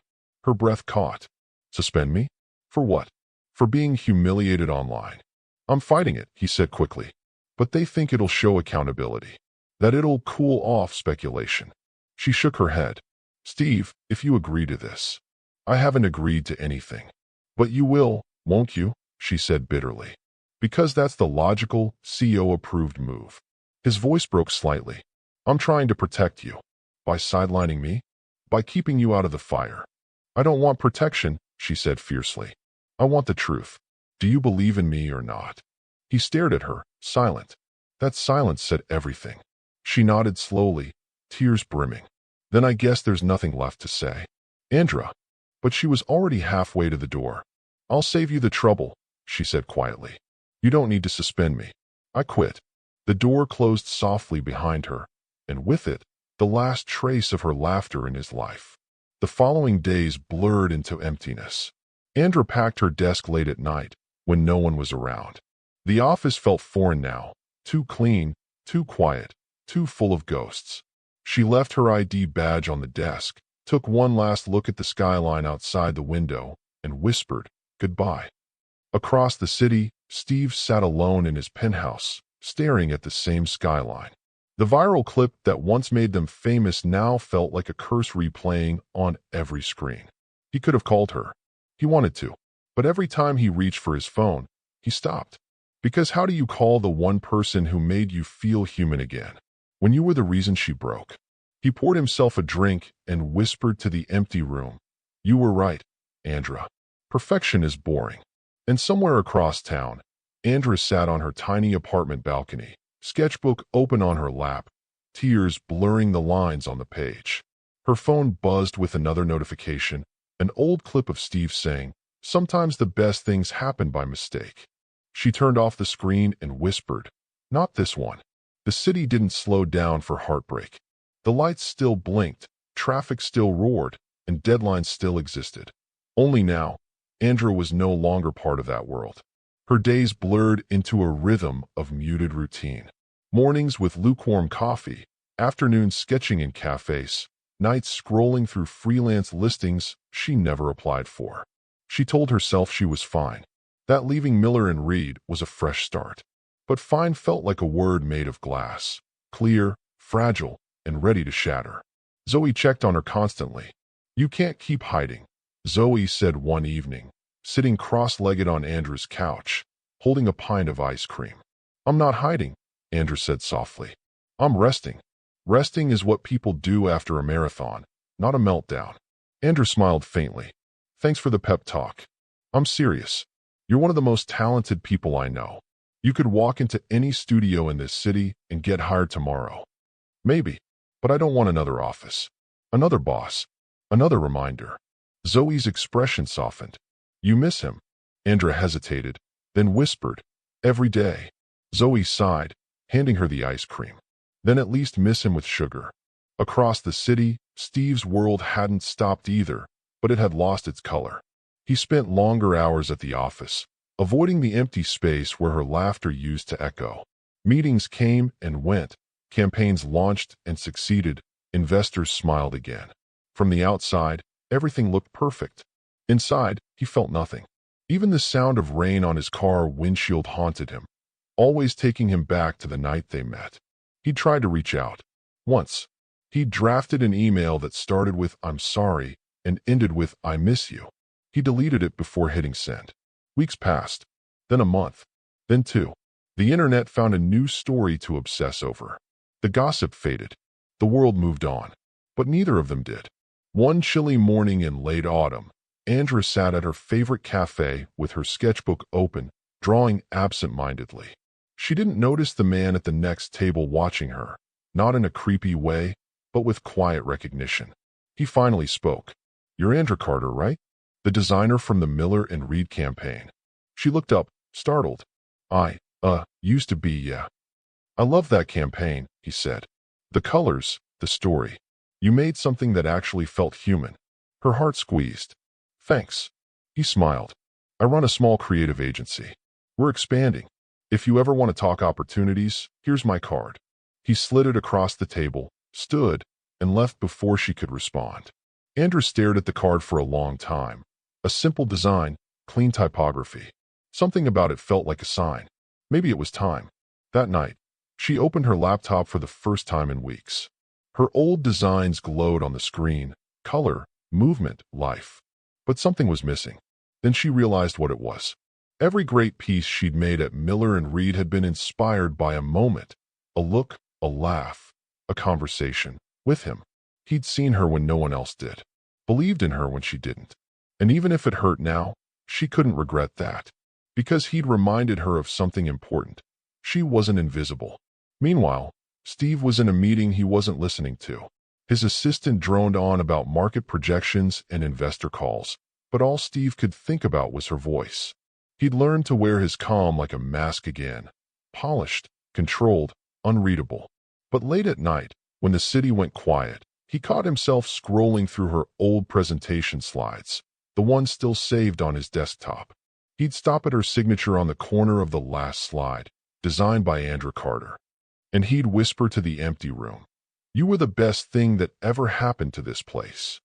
Her breath caught. Suspend me? For what? For being humiliated online. I'm fighting it, he said quickly. But they think it'll show accountability. That it'll cool off speculation. She shook her head. Steve, if you agree to this. I haven't agreed to anything. But you will, won't you? She said bitterly. Because that's the logical, CEO-approved move. His voice broke slightly. I'm trying to protect you. By sidelining me? By keeping you out of the fire. I don't want protection, she said fiercely. I want the truth. Do you believe in me or not? He stared at her, silent. That silence said everything. She nodded slowly, tears brimming. Then I guess there's nothing left to say. Andra. But she was already halfway to the door. I'll save you the trouble, she said quietly. You don't need to suspend me. I quit. The door closed softly behind her, and with it, the last trace of her laughter in his life. The following days blurred into emptiness. Andra packed her desk late at night, when no one was around. The office felt foreign now, too clean, too quiet, too full of ghosts. She left her ID badge on the desk, took one last look at the skyline outside the window, and whispered, goodbye. Across the city, Steve sat alone in his penthouse, staring at the same skyline. The viral clip that once made them famous now felt like a curse replaying on every screen. He could have called her. He wanted to. But every time he reached for his phone, he stopped. Because how do you call the one person who made you feel human again, when you were the reason she broke? He poured himself a drink and whispered to the empty room. You were right, Andra. Perfection is boring. And somewhere across town, Andra sat on her tiny apartment balcony, sketchbook open on her lap, tears blurring the lines on the page. Her phone buzzed with another notification, an old clip of Steve saying, sometimes the best things happen by mistake. She turned off the screen and whispered, not this one. The city didn't slow down for heartbreak. The lights still blinked, traffic still roared, and deadlines still existed. Only now, Andra was no longer part of that world. Her days blurred into a rhythm of muted routine. Mornings with lukewarm coffee, afternoons sketching in cafes, nights scrolling through freelance listings she never applied for. She told herself she was fine, that leaving Miller and Reed was a fresh start. But fine felt like a word made of glass, clear, fragile, and ready to shatter. Zoe checked on her constantly. "You can't keep hiding," Zoe said one evening, sitting cross-legged on Andrew's couch, holding a pint of ice cream. "I'm not hiding," Andrew said softly. "I'm resting." Resting is what people do after a marathon, not a meltdown. Andrew smiled faintly. "Thanks for the pep talk. I'm serious. You're one of the most talented people I know. You could walk into any studio in this city and get hired tomorrow. Maybe, but I don't want another office, another boss, another reminder." Zoe's expression softened. "You miss him?" Andrew hesitated, then whispered, "Every day." Zoe sighed, handing her the ice cream. "Then at least miss him with sugar." Across the city, Steve's world hadn't stopped either, but it had lost its color. He spent longer hours at the office, avoiding the empty space where her laughter used to echo. Meetings came and went, campaigns launched and succeeded, investors smiled again. From the outside, everything looked perfect. Inside, he felt nothing. Even the sound of rain on his car windshield haunted him, always taking him back to the night they met. He tried to reach out. Once, he drafted an email that started with "I'm sorry" and ended with "I miss you." He deleted it before hitting send. Weeks passed, then a month, then two. The internet found a new story to obsess over. The gossip faded. The world moved on. But neither of them did. One chilly morning in late autumn, Andrea sat at her favorite cafe with her sketchbook open, drawing absent-mindedly. She didn't notice the man at the next table watching her, not in a creepy way, but with quiet recognition. He finally spoke. "You're Andrea Carter, right? The designer from the Miller and Reed campaign." She looked up, startled. Used to be, yeah. "I love that campaign," he said. "The colors, the story. You made something that actually felt human." Her heart squeezed. "Thanks." He smiled. "I run a small creative agency. We're expanding. If you ever want to talk opportunities, here's my card." He slid it across the table, stood, and left before she could respond. Andrea stared at the card for a long time. A simple design, clean typography. Something about it felt like a sign. Maybe it was time. That night, she opened her laptop for the first time in weeks. Her old designs glowed on the screen, color, movement, life. But something was missing. Then she realized what it was. Every great piece she'd made at Miller and Reed had been inspired by a moment, a look, a laugh, a conversation with him. He'd seen her when no one else did, believed in her when she didn't. And even if it hurt now, she couldn't regret that. Because he'd reminded her of something important. She wasn't invisible. Meanwhile, Steve was in a meeting he wasn't listening to. His assistant droned on about market projections and investor calls, but all Steve could think about was her voice. He'd learned to wear his calm like a mask again, polished, controlled, unreadable. But late at night, when the city went quiet, he caught himself scrolling through her old presentation slides, the ones still saved on his desktop. He'd stop at her signature on the corner of the last slide, designed by Andrea Carter. And he'd whisper to the empty room, "You were the best thing that ever happened to this place."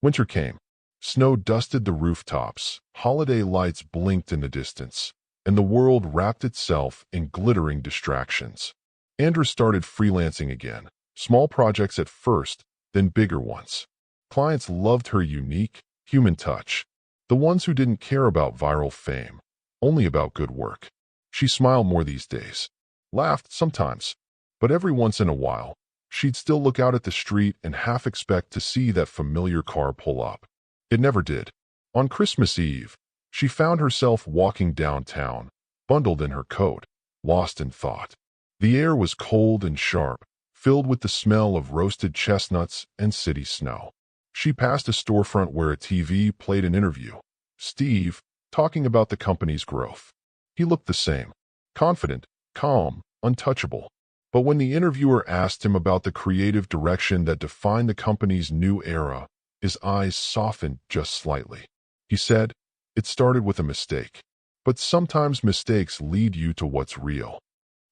Winter came. Snow dusted the rooftops, holiday lights blinked in the distance, and the world wrapped itself in glittering distractions. Andrea started freelancing again, small projects at first, then bigger ones. Clients loved her unique, human touch. The ones who didn't care about viral fame, only about good work. She smiled more these days, laughed sometimes, but every once in a while, she'd still look out at the street and half expect to see that familiar car pull up. It never did. On Christmas Eve, she found herself walking downtown, bundled in her coat, lost in thought. The air was cold and sharp, filled with the smell of roasted chestnuts and city snow. She passed a storefront where a TV played an interview. Steve, talking about the company's growth. He looked the same, confident, calm, untouchable. But when the interviewer asked him about the creative direction that defined the company's new era, his eyes softened just slightly. He said, "It started with a mistake." But sometimes mistakes lead you to what's real.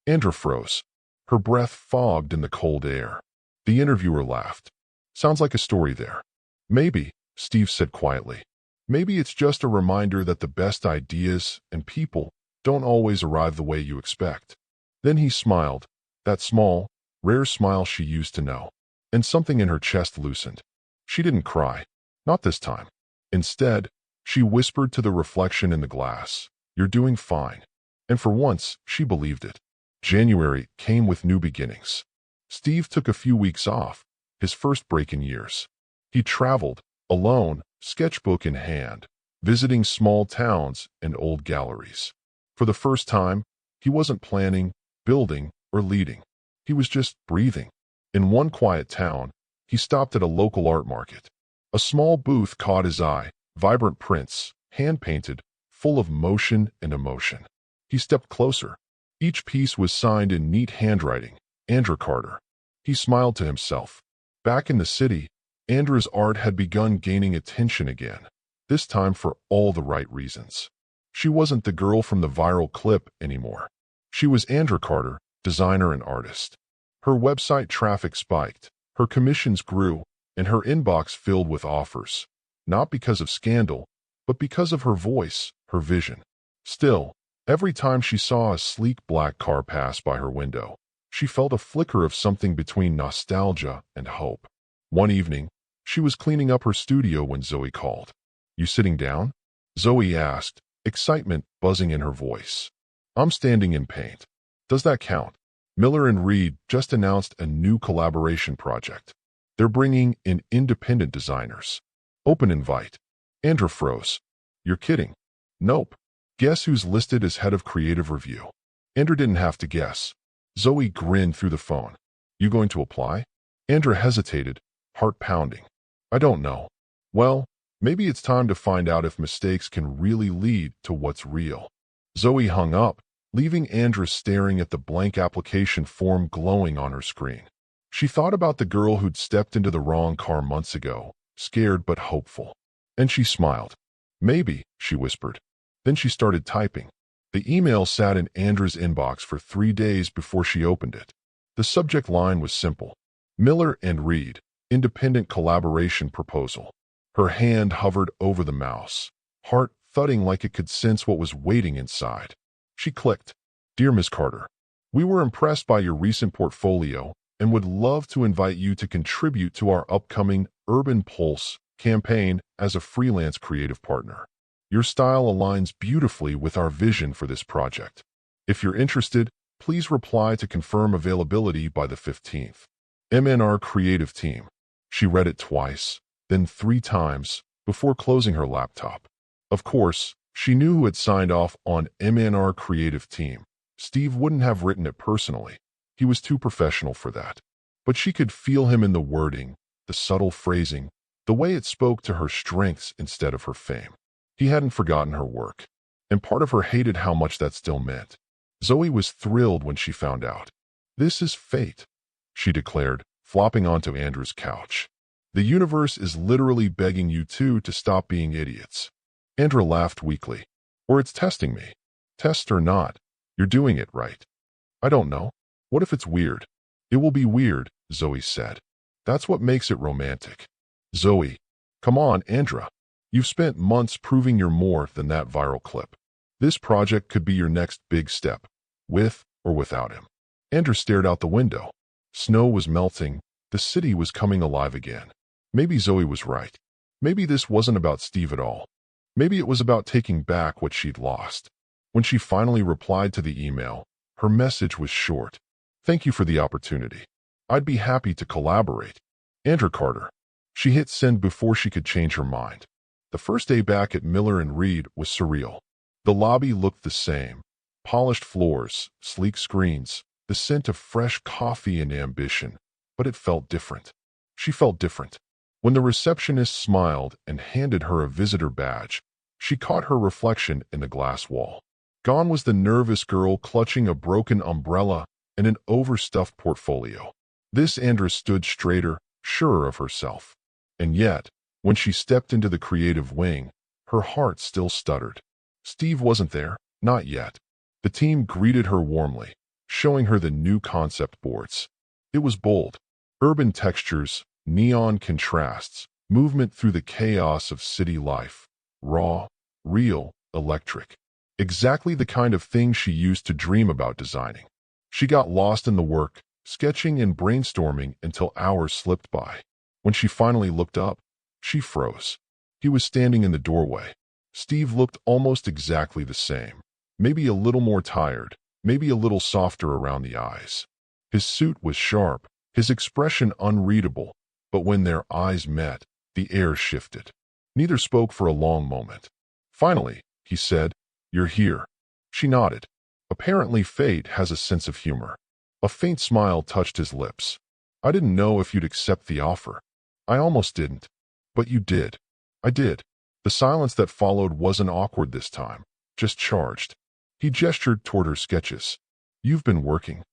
Andra froze. Her breath fogged in the cold air. The interviewer laughed. Sounds like a story there. Maybe, Steve said quietly. Maybe it's just a reminder that the best ideas and people don't always arrive the way you expect. Then he smiled, that small, rare smile she used to know, and something in her chest loosened. She didn't cry. Not this time. Instead, she whispered to the reflection in the glass, "You're doing fine." And for once, she believed it. January came with new beginnings. Steve took a few weeks off, his first break in years. He traveled, alone, sketchbook in hand, visiting small towns and old galleries. For the first time, he wasn't planning, building, or leading. He was just breathing. In one quiet town, he stopped at a local art market. A small booth caught his eye, vibrant prints, hand-painted, full of motion and emotion. He stepped closer. Each piece was signed in neat handwriting, Andra Carter. He smiled to himself. Back in the city, Andra's art had begun gaining attention again, this time for all the right reasons. She wasn't the girl from the viral clip anymore. She was Andra Carter, designer and artist. Her website traffic spiked, her commissions grew, and her inbox filled with offers. Not because of scandal, but because of her voice, her vision. Still, every time she saw a sleek black car pass by her window, she felt a flicker of something between nostalgia and hope. One evening, she was cleaning up her studio when Zoe called. "You sitting down?" Zoe asked, excitement buzzing in her voice. "I'm standing in paint." "Does that count?" Miller and Reed just announced a new collaboration project. They're bringing in independent designers. Open invite. Andra froze. "You're kidding." "Nope. Guess who's listed as head of creative review?" Andra didn't have to guess. Zoe grinned through the phone. "You going to apply?" Andra hesitated, heart pounding. "I don't know." "Well, maybe it's time to find out if mistakes can really lead to what's real." Zoe hung up, leaving Andra staring at the blank application form glowing on her screen. She thought about the girl who'd stepped into the wrong car months ago, scared but hopeful. And she smiled. "Maybe," she whispered. Then she started typing. The email sat in Andra's inbox for 3 days before she opened it. The subject line was simple. Miller and Reed, independent collaboration proposal. Her hand hovered over the mouse, heart thudding like it could sense what was waiting inside. She clicked. "Dear Ms. Carter, we were impressed by your recent portfolio and would love to invite you to contribute to our upcoming Urban Pulse campaign as a freelance creative partner. Your style aligns beautifully with our vision for this project. If you're interested, please reply to confirm availability by the 15th. MNR Creative Team." She read it twice, then 3 times, before closing her laptop. Of course, she knew who had signed off on MNR Creative Team. Steve wouldn't have written it personally. He was too professional for that. But she could feel him in the wording, the subtle phrasing, the way it spoke to her strengths instead of her fame. He hadn't forgotten her work, and part of her hated how much that still meant. Zoe was thrilled when she found out. "This is fate," she declared, flopping onto Andra's couch. "The universe is literally begging you two to stop being idiots." Andra laughed weakly. "Or it's testing me. Test or not, you're doing it right." "I don't know. What if it's weird?" "It will be weird," Zoe said. "That's what makes it romantic." "Zoe, come on, Andra. You've spent months proving you're more than that viral clip. This project could be your next big step, with or without him." Andra stared out the window. Snow was melting. The city was coming alive again. Maybe Zoe was right. Maybe this wasn't about Steve at all. Maybe it was about taking back what she'd lost. When she finally replied to the email, her message was short. "Thank you for the opportunity. I'd be happy to collaborate. Andra Carter." She hit send before she could change her mind. The first day back at Miller and Reed was surreal. The lobby looked the same. Polished floors, sleek screens, the scent of fresh coffee and ambition. But it felt different. She felt different. When the receptionist smiled and handed her a visitor badge, she caught her reflection in the glass wall. Gone was the nervous girl clutching a broken umbrella and an overstuffed portfolio. This Andra stood straighter, surer of herself. And yet, when she stepped into the creative wing, her heart still stuttered. Steve wasn't there. Not yet. The team greeted her warmly, showing her the new concept boards. It was bold. Urban textures, neon contrasts, movement through the chaos of city life. Raw, real, electric. Exactly the kind of thing she used to dream about designing. She got lost in the work, sketching and brainstorming until hours slipped by. When she finally looked up, she froze. He was standing in the doorway. Steve looked almost exactly the same. Maybe a little more tired, maybe a little softer around the eyes. His suit was sharp, his expression unreadable, but when their eyes met, the air shifted. Neither spoke for a long moment. Finally, he said, "You're here." She nodded. Apparently fate has a sense of humor. A faint smile touched his lips. "I didn't know if you'd accept the offer. I almost didn't. But you did." "I did." The silence that followed wasn't awkward this time, just charged. He gestured toward her sketches. "You've been working."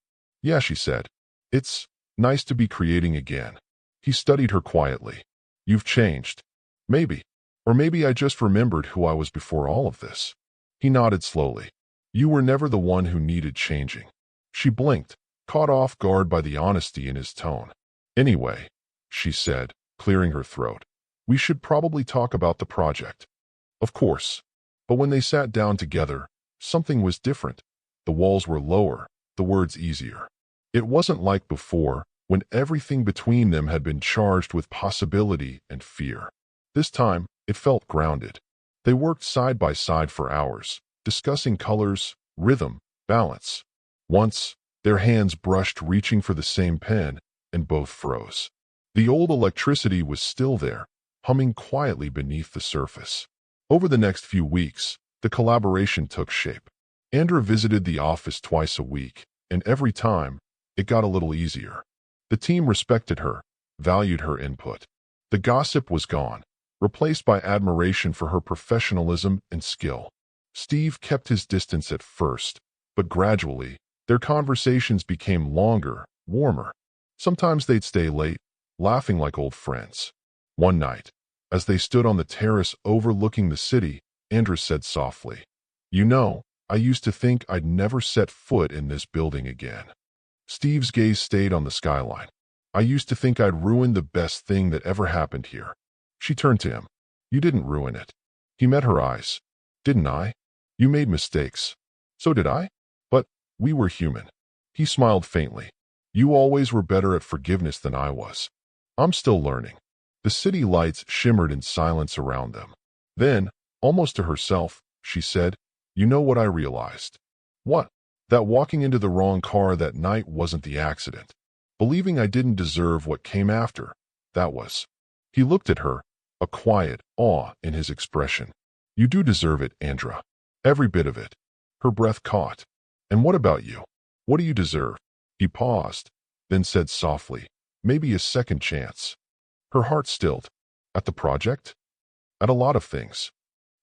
"Yeah," she said. "It's nice to be creating again." He studied her quietly. "You've changed." "Maybe. Or maybe I just remembered who I was before all of this." He nodded slowly. "You were never the one who needed changing." She blinked, caught off guard by the honesty in his tone. "Anyway," she said, clearing her throat, "we should probably talk about the project." Of course. But when they sat down together, something was different. The walls were lower, the words easier. It wasn't like before, when everything between them had been charged with possibility and fear. This time, it felt grounded. They worked side by side for hours, discussing colors, rhythm, balance. Once, their hands brushed reaching for the same pen, and both froze. The old electricity was still there, humming quietly beneath the surface. Over the next few weeks, the collaboration took shape. Andra visited the office twice a week, and every time, it got a little easier. The team respected her, valued her input. The gossip was gone, replaced by admiration for her professionalism and skill. Steve kept his distance at first, but gradually, their conversations became longer, warmer. Sometimes they'd stay late, laughing like old friends. One night, as they stood on the terrace overlooking the city, Andra said softly, "You know, I used to think I'd never set foot in this building again." Steve's gaze stayed on the skyline. "I used to think I'd ruined the best thing that ever happened here." She turned to him. "You didn't ruin it." He met her eyes. "Didn't I? You made mistakes." "So did I? But we were human." He smiled faintly. "You always were better at forgiveness than I was." "I'm still learning." The city lights shimmered in silence around them. Then, almost to herself, she said, "You know what I realized?" "What?" "That walking into the wrong car that night wasn't the accident. Believing I didn't deserve what came after, that was." He looked at her, a quiet awe in his expression. "You do deserve it, Andra. Every bit of it." Her breath caught. "And what about you? What do you deserve?" He paused, then said softly, "Maybe a second chance." Her heart stilled. "At the project?" "At a lot of things."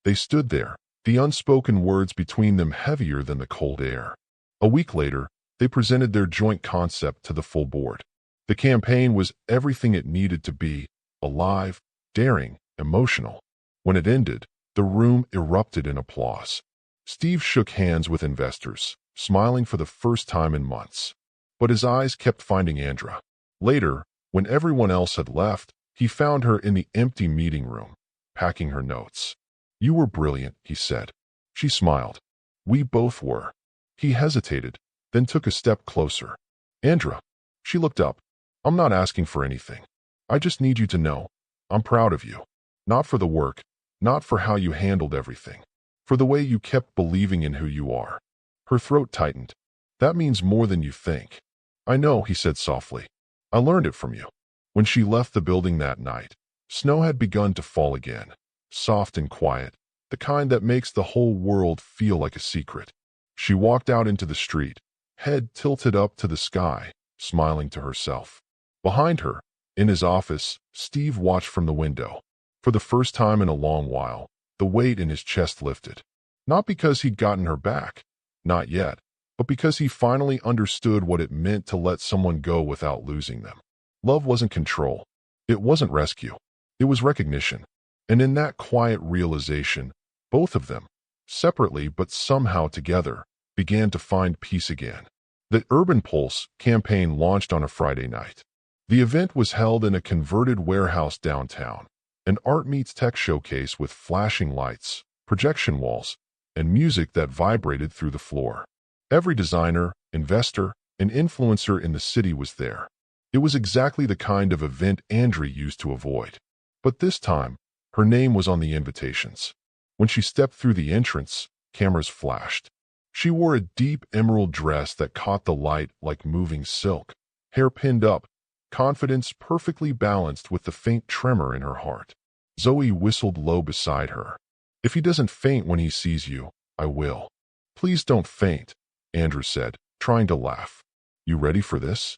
They stood there, the unspoken words between them heavier than the cold air. A week later, they presented their joint concept to the full board. The campaign was everything it needed to be: alive, daring, emotional. When it ended, the room erupted in applause. Steve shook hands with investors, smiling for the first time in months. But his eyes kept finding Andra. Later, when everyone else had left, he found her in the empty meeting room, packing her notes. "You were brilliant," he said. She smiled. "We both were." He hesitated, then took a step closer. "Andra." She looked up. "I'm not asking for anything. I just need you to know, I'm proud of you. Not for the work, not for how you handled everything, for the way you kept believing in who you are." Her throat tightened. "That means more than you think." "I know," he said softly. "I learned it from you." When she left the building that night, snow had begun to fall again, soft and quiet, the kind that makes the whole world feel like a secret. She walked out into the street, head tilted up to the sky, smiling to herself. Behind her, in his office, Steve watched from the window. For the first time in a long while, the weight in his chest lifted. Not because he'd gotten her back, not yet, but because he finally understood what it meant to let someone go without losing them. Love wasn't control. It wasn't rescue. It was recognition. And in that quiet realization, both of them, separately but somehow together, began to find peace again. The Urban Pulse campaign launched on a Friday night. The event was held in a converted warehouse downtown, an art meets tech showcase with flashing lights, projection walls, and music that vibrated through the floor. Every designer, investor, and influencer in the city was there. It was exactly the kind of event Andrea used to avoid. But this time, her name was on the invitations. When she stepped through the entrance, cameras flashed. She wore a deep emerald dress that caught the light like moving silk, hair pinned up, confidence perfectly balanced with the faint tremor in her heart. Zoe whistled low beside her. "If he doesn't faint when he sees you, I will." "Please don't faint," Andrew said, trying to laugh. "You ready for this?"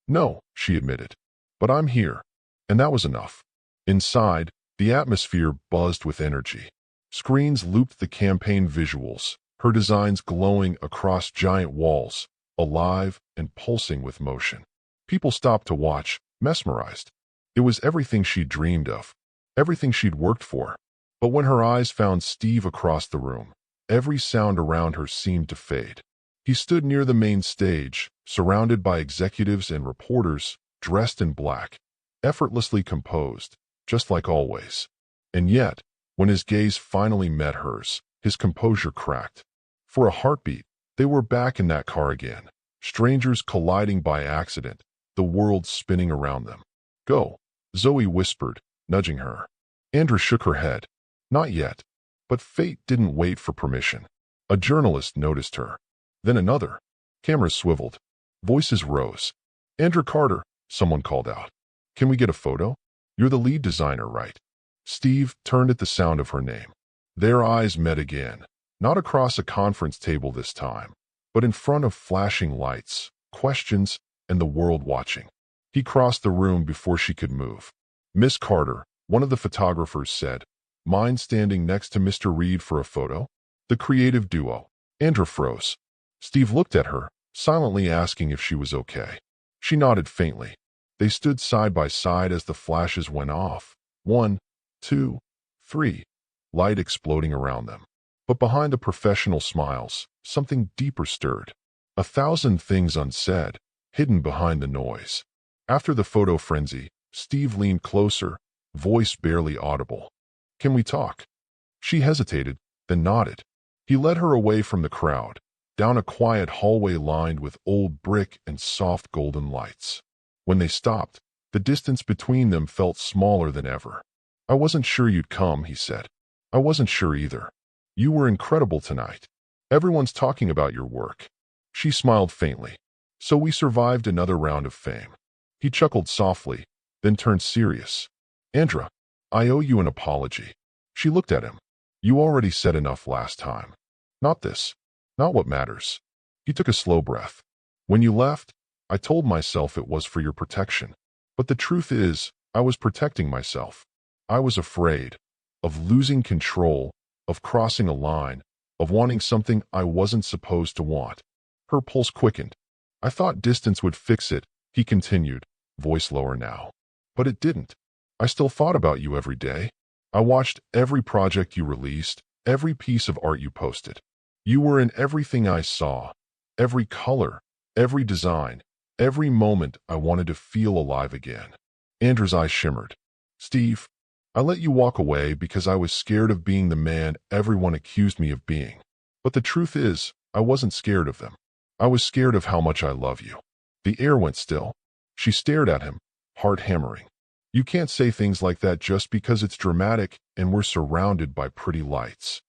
"No," she admitted. "But I'm here." And that was enough. Inside, the atmosphere buzzed with energy. Screens looped the campaign visuals, her designs glowing across giant walls, alive and pulsing with motion. People stopped to watch, mesmerized. It was everything she'd dreamed of, everything she'd worked for. But when her eyes found Steve across the room, every sound around her seemed to fade. He stood near the main stage, surrounded by executives and reporters, dressed in black, effortlessly composed, just like always. And yet, when his gaze finally met hers, his composure cracked. For a heartbeat, they were back in that car again, strangers colliding by accident, the world spinning around them. "Go," Zoe whispered, nudging her. Andrea shook her head. "Not yet." But fate didn't wait for permission. A journalist noticed her. Then another. Cameras swiveled. Voices rose. "Andrea Carter," someone called out. "Can we get a photo? You're the lead designer, right?" Steve turned at the sound of her name. Their eyes met again, not across a conference table this time, but in front of flashing lights, questions, and the world watching. He crossed the room before she could move. "Miss Carter," one of the photographers said, "mind standing next to Mr. Reed for a photo?" The creative duo. Andrea froze. Steve looked at her, silently asking if she was okay. She nodded faintly. They stood side by side as the flashes went off. 1, 2, 3, light exploding around them. But behind the professional smiles, something deeper stirred. 1,000 things unsaid, hidden behind the noise. After the photo frenzy, Steve leaned closer, voice barely audible. "Can we talk?" She hesitated, then nodded. He led her away from the crowd, down a quiet hallway lined with old brick and soft golden lights. When they stopped, the distance between them felt smaller than ever. "I wasn't sure you'd come," he said. "I wasn't sure either. You were incredible tonight. Everyone's talking about your work." She smiled faintly. "So we survived another round of fame." He chuckled softly, then turned serious. "Andrea, I owe you an apology." She looked at him. "You already said enough last time. Not this. Not what matters." He took a slow breath. "When you left, I told myself it was for your protection. But the truth is, I was protecting myself. I was afraid of losing control, of crossing a line, of wanting something I wasn't supposed to want." Her pulse quickened. "I thought distance would fix it," he continued, voice lower now. "But it didn't. I still thought about you every day. I watched every project you released, every piece of art you posted. You were in everything I saw, every color, every design, every moment I wanted to feel alive again." Andrew's eyes shimmered. "Steve, I let you walk away because I was scared of being the man everyone accused me of being. But the truth is, I wasn't scared of them. I was scared of how much I love you." The air went still. She stared at him, heart hammering. "You can't say things like that just because it's dramatic and we're surrounded by pretty lights."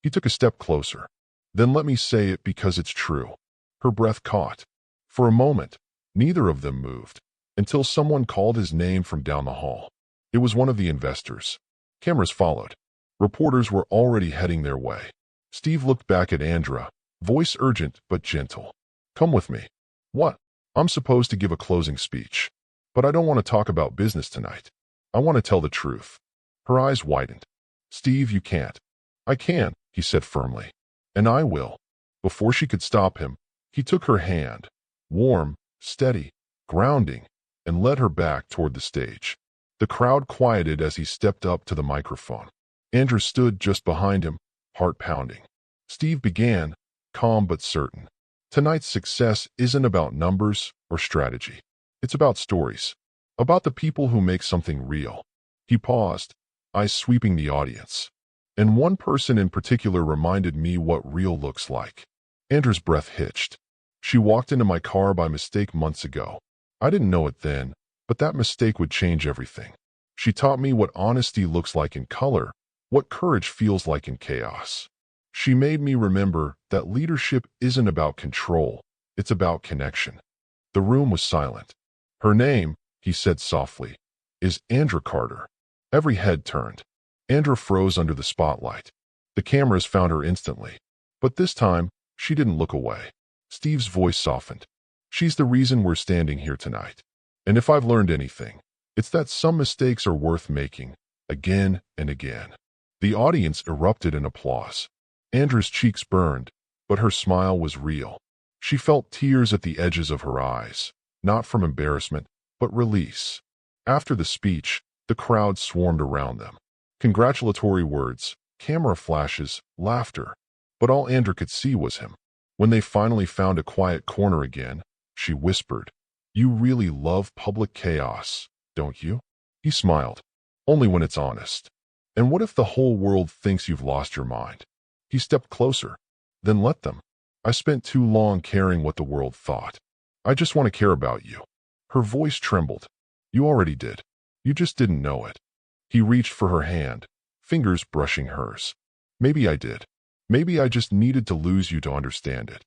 He took a step closer. "Then let me say it because it's true." Her breath caught. For a moment, neither of them moved, until someone called his name from down the hall. It was one of the investors. Cameras followed. Reporters were already heading their way. Steve looked back at Andrea, voice urgent but gentle. "Come with me." "What?" "I'm supposed to give a closing speech. But I don't want to talk about business tonight. I want to tell the truth." Her eyes widened. "Steve, you can't." "I can," he said firmly. "And I will." Before she could stop him, he took her hand, warm, steady, grounding, and led her back toward the stage. The crowd quieted as he stepped up to the microphone. Andrew stood just behind him, heart pounding. Steve began, calm but certain. Tonight's success isn't about numbers or strategy. It's about stories. About the people who make something real. He paused, eyes sweeping the audience. And one person in particular reminded me what real looks like. Andrew's breath hitched. She walked into my car by mistake months ago. I didn't know it then, but that mistake would change everything. She taught me what honesty looks like in color, what courage feels like in chaos. She made me remember that leadership isn't about control, it's about connection. The room was silent. Her name, he said softly, is Andra Carter. Every head turned. Andra froze under the spotlight. The cameras found her instantly. But this time, she didn't look away. Steve's voice softened. She's the reason we're standing here tonight. And if I've learned anything, it's that some mistakes are worth making, again and again. The audience erupted in applause. Andra's cheeks burned, but her smile was real. She felt tears at the edges of her eyes, not from embarrassment, but release. After the speech, the crowd swarmed around them. Congratulatory words, camera flashes, laughter. But all Andra could see was him. When they finally found a quiet corner again, she whispered, "You really love public chaos, don't you?" He smiled. "Only when it's honest. And what if the whole world thinks you've lost your mind?" He stepped closer. "Then let them. I spent too long caring what the world thought. I just want to care about you." Her voice trembled. "You already did. You just didn't know it." He reached for her hand, fingers brushing hers. "Maybe I did. Maybe I just needed to lose you to understand it."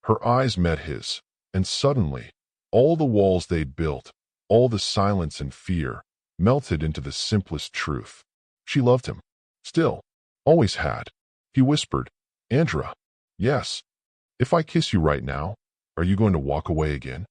Her eyes met his, and suddenly, all the walls they'd built, all the silence and fear, melted into the simplest truth. She loved him. Still. Always had. He whispered, "Andra, yes. If I kiss you right now, are you going to walk away again?"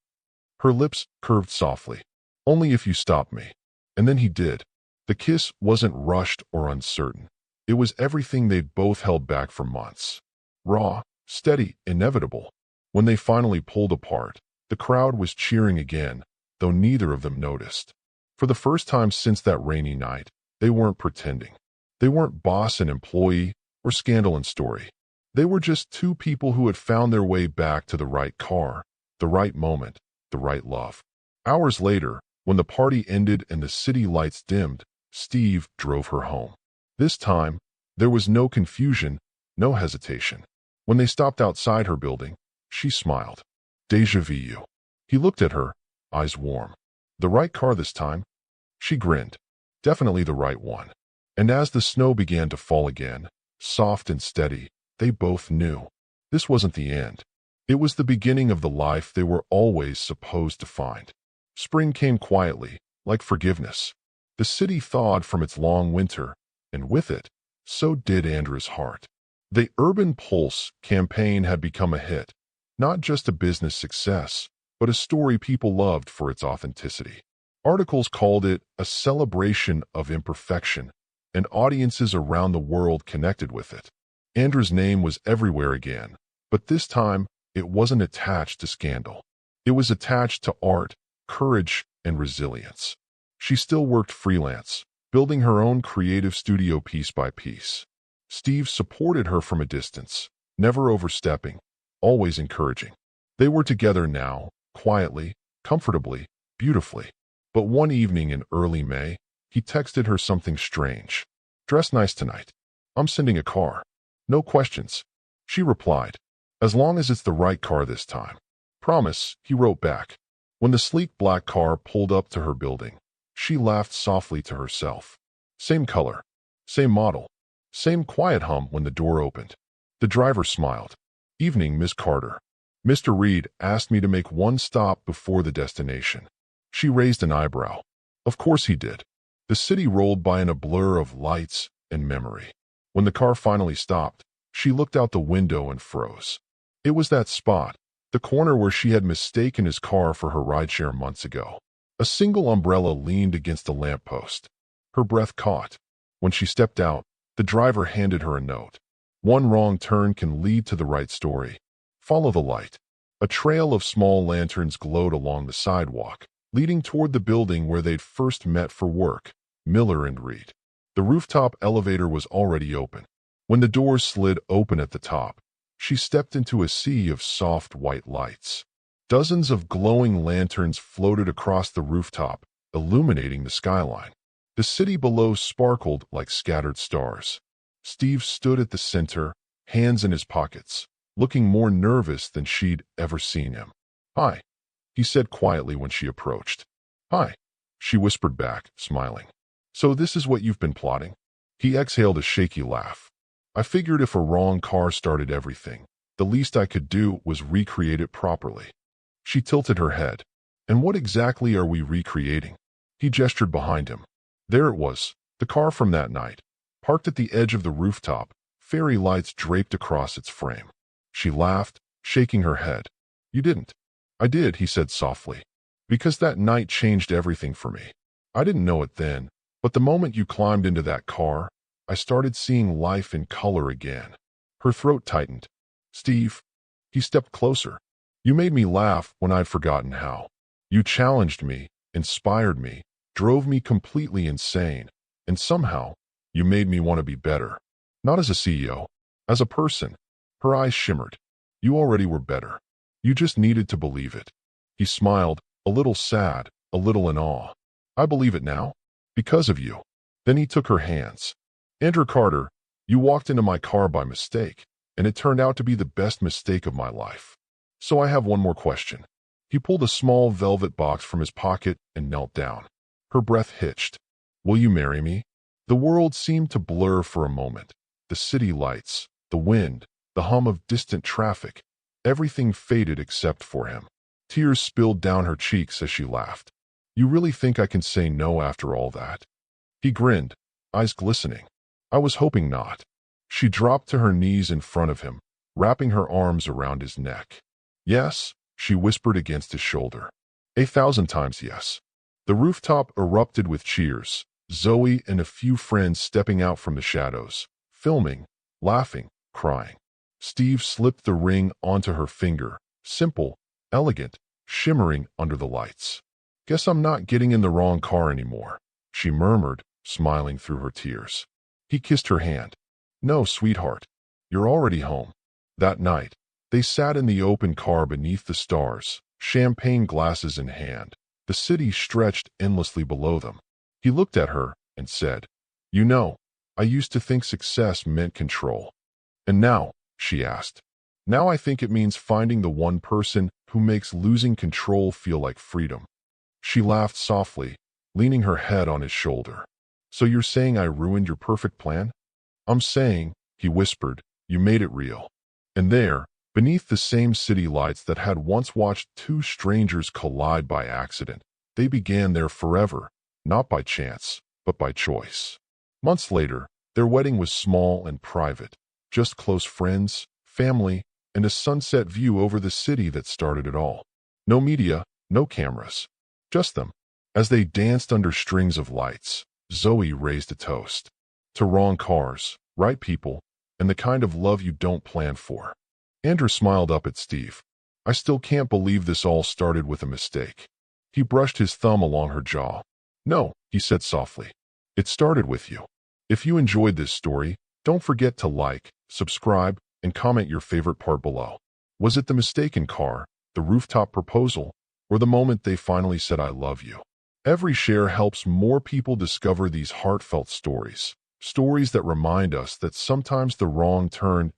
Her lips curved softly. "Only if you stop me." And then he did. The kiss wasn't rushed or uncertain. It was everything they'd both held back for months. Raw, steady, inevitable. When they finally pulled apart, the crowd was cheering again, though neither of them noticed. For the first time since that rainy night, they weren't pretending. They weren't boss and employee or scandal and story. They were just two people who had found their way back to the right car, the right moment, the right love. Hours later, when the party ended and the city lights dimmed, Steve drove her home. This time, there was no confusion, no hesitation. When they stopped outside her building, she smiled. "Deja vu." He looked at her, eyes warm. "The right car this time?" She grinned. "Definitely the right one." And as the snow began to fall again, soft and steady, they both knew. This wasn't the end. It was the beginning of the life they were always supposed to find. Spring came quietly, like forgiveness. The city thawed from its long winter, and with it, so did Andra's heart. The Urban Pulse campaign had become a hit, not just a business success, but a story people loved for its authenticity. Articles called it a celebration of imperfection, and audiences around the world connected with it. Andra's name was everywhere again, but this time it wasn't attached to scandal. It was attached to art, courage, and resilience. She still worked freelance, building her own creative studio piece by piece. Steve supported her from a distance, never overstepping, always encouraging. They were together now, quietly, comfortably, beautifully. But one evening in early May, he texted her something strange. "Dress nice tonight. I'm sending a car. No questions." She replied, "As long as it's the right car this time." "Promise," he wrote back. When the sleek black car pulled up to her building, she laughed softly to herself. Same color, same model, same quiet hum when the door opened. The driver smiled. "Evening, Miss Carter. Mr. Reed asked me to make one stop before the destination." She raised an eyebrow. Of course he did. The city rolled by in a blur of lights and memory. When the car finally stopped, she looked out the window and froze. It was that spot, the corner where she had mistaken his car for her rideshare months ago. A single umbrella leaned against a lamppost. Her breath caught. When she stepped out, the driver handed her a note. "One wrong turn can lead to the right story. Follow the light." A trail of small lanterns glowed along the sidewalk, leading toward the building where they'd first met for work, Miller and Reed. The rooftop elevator was already open. When the doors slid open at the top, she stepped into a sea of soft white lights. Dozens of glowing lanterns floated across the rooftop, illuminating the skyline. The city below sparkled like scattered stars. Steve stood at the center, hands in his pockets, looking more nervous than she'd ever seen him. "Hi," he said quietly when she approached. "Hi," she whispered back, smiling. "So this is what you've been plotting?" He exhaled a shaky laugh. "I figured if a wrong car started everything, the least I could do was recreate it properly." She tilted her head. "And what exactly are we recreating?" He gestured behind him. There it was, the car from that night, parked at the edge of the rooftop, fairy lights draped across its frame. She laughed, shaking her head. "You didn't." "I did," he said softly. "Because that night changed everything for me. I didn't know it then, but the moment you climbed into that car, I started seeing life in color again." Her throat tightened. "Steve." He stepped closer. "You made me laugh when I'd forgotten how. You challenged me, inspired me, drove me completely insane, and somehow, you made me want to be better. Not as a CEO, as a person." Her eyes shimmered. "You already were better. You just needed to believe it." He smiled, a little sad, a little in awe. "I believe it now. Because of you." Then he took her hands. "Andrew Carter, you walked into my car by mistake, and it turned out to be the best mistake of my life. So I have one more question." He pulled a small velvet box from his pocket and knelt down. Her breath hitched. "Will you marry me?" The world seemed to blur for a moment. The city lights, the wind, the hum of distant traffic. Everything faded except for him. Tears spilled down her cheeks as she laughed. "You really think I can say no after all that?" He grinned, eyes glistening. "I was hoping not." She dropped to her knees in front of him, wrapping her arms around his neck. "Yes," she whispered against his shoulder. 1,000 times yes. The rooftop erupted with cheers, Zoe and a few friends stepping out from the shadows, filming, laughing, crying. Steve slipped the ring onto her finger, simple, elegant, shimmering under the lights. "Guess I'm not getting in the wrong car anymore," she murmured, smiling through her tears. He kissed her hand. "No, sweetheart. You're already home." That night, they sat in the open car beneath the stars, champagne glasses in hand. The city stretched endlessly below them. He looked at her and said, "You know, I used to think success meant control." "And now?" she asked. "Now I think it means finding the one person who makes losing control feel like freedom." She laughed softly, leaning her head on his shoulder. "So you're saying I ruined your perfect plan?" "I'm saying," he whispered, "you made it real." And there, beneath the same city lights that had once watched two strangers collide by accident, they began their forever, not by chance, but by choice. Months later, their wedding was small and private, just close friends, family, and a sunset view over the city that started it all. No media, no cameras, just them. As they danced under strings of lights, Zoe raised a toast. To wrong cars, right people, and the kind of love you don't plan for. Andrew smiled up at Steve. "I still can't believe this all started with a mistake." He brushed his thumb along her jaw. "No," he said softly. "It started with you." If you enjoyed this story, don't forget to like, subscribe, and comment your favorite part below. Was it the mistaken car, the rooftop proposal, or the moment they finally said "I love you"? Every share helps more people discover these heartfelt stories. Stories that remind us that sometimes the wrong turn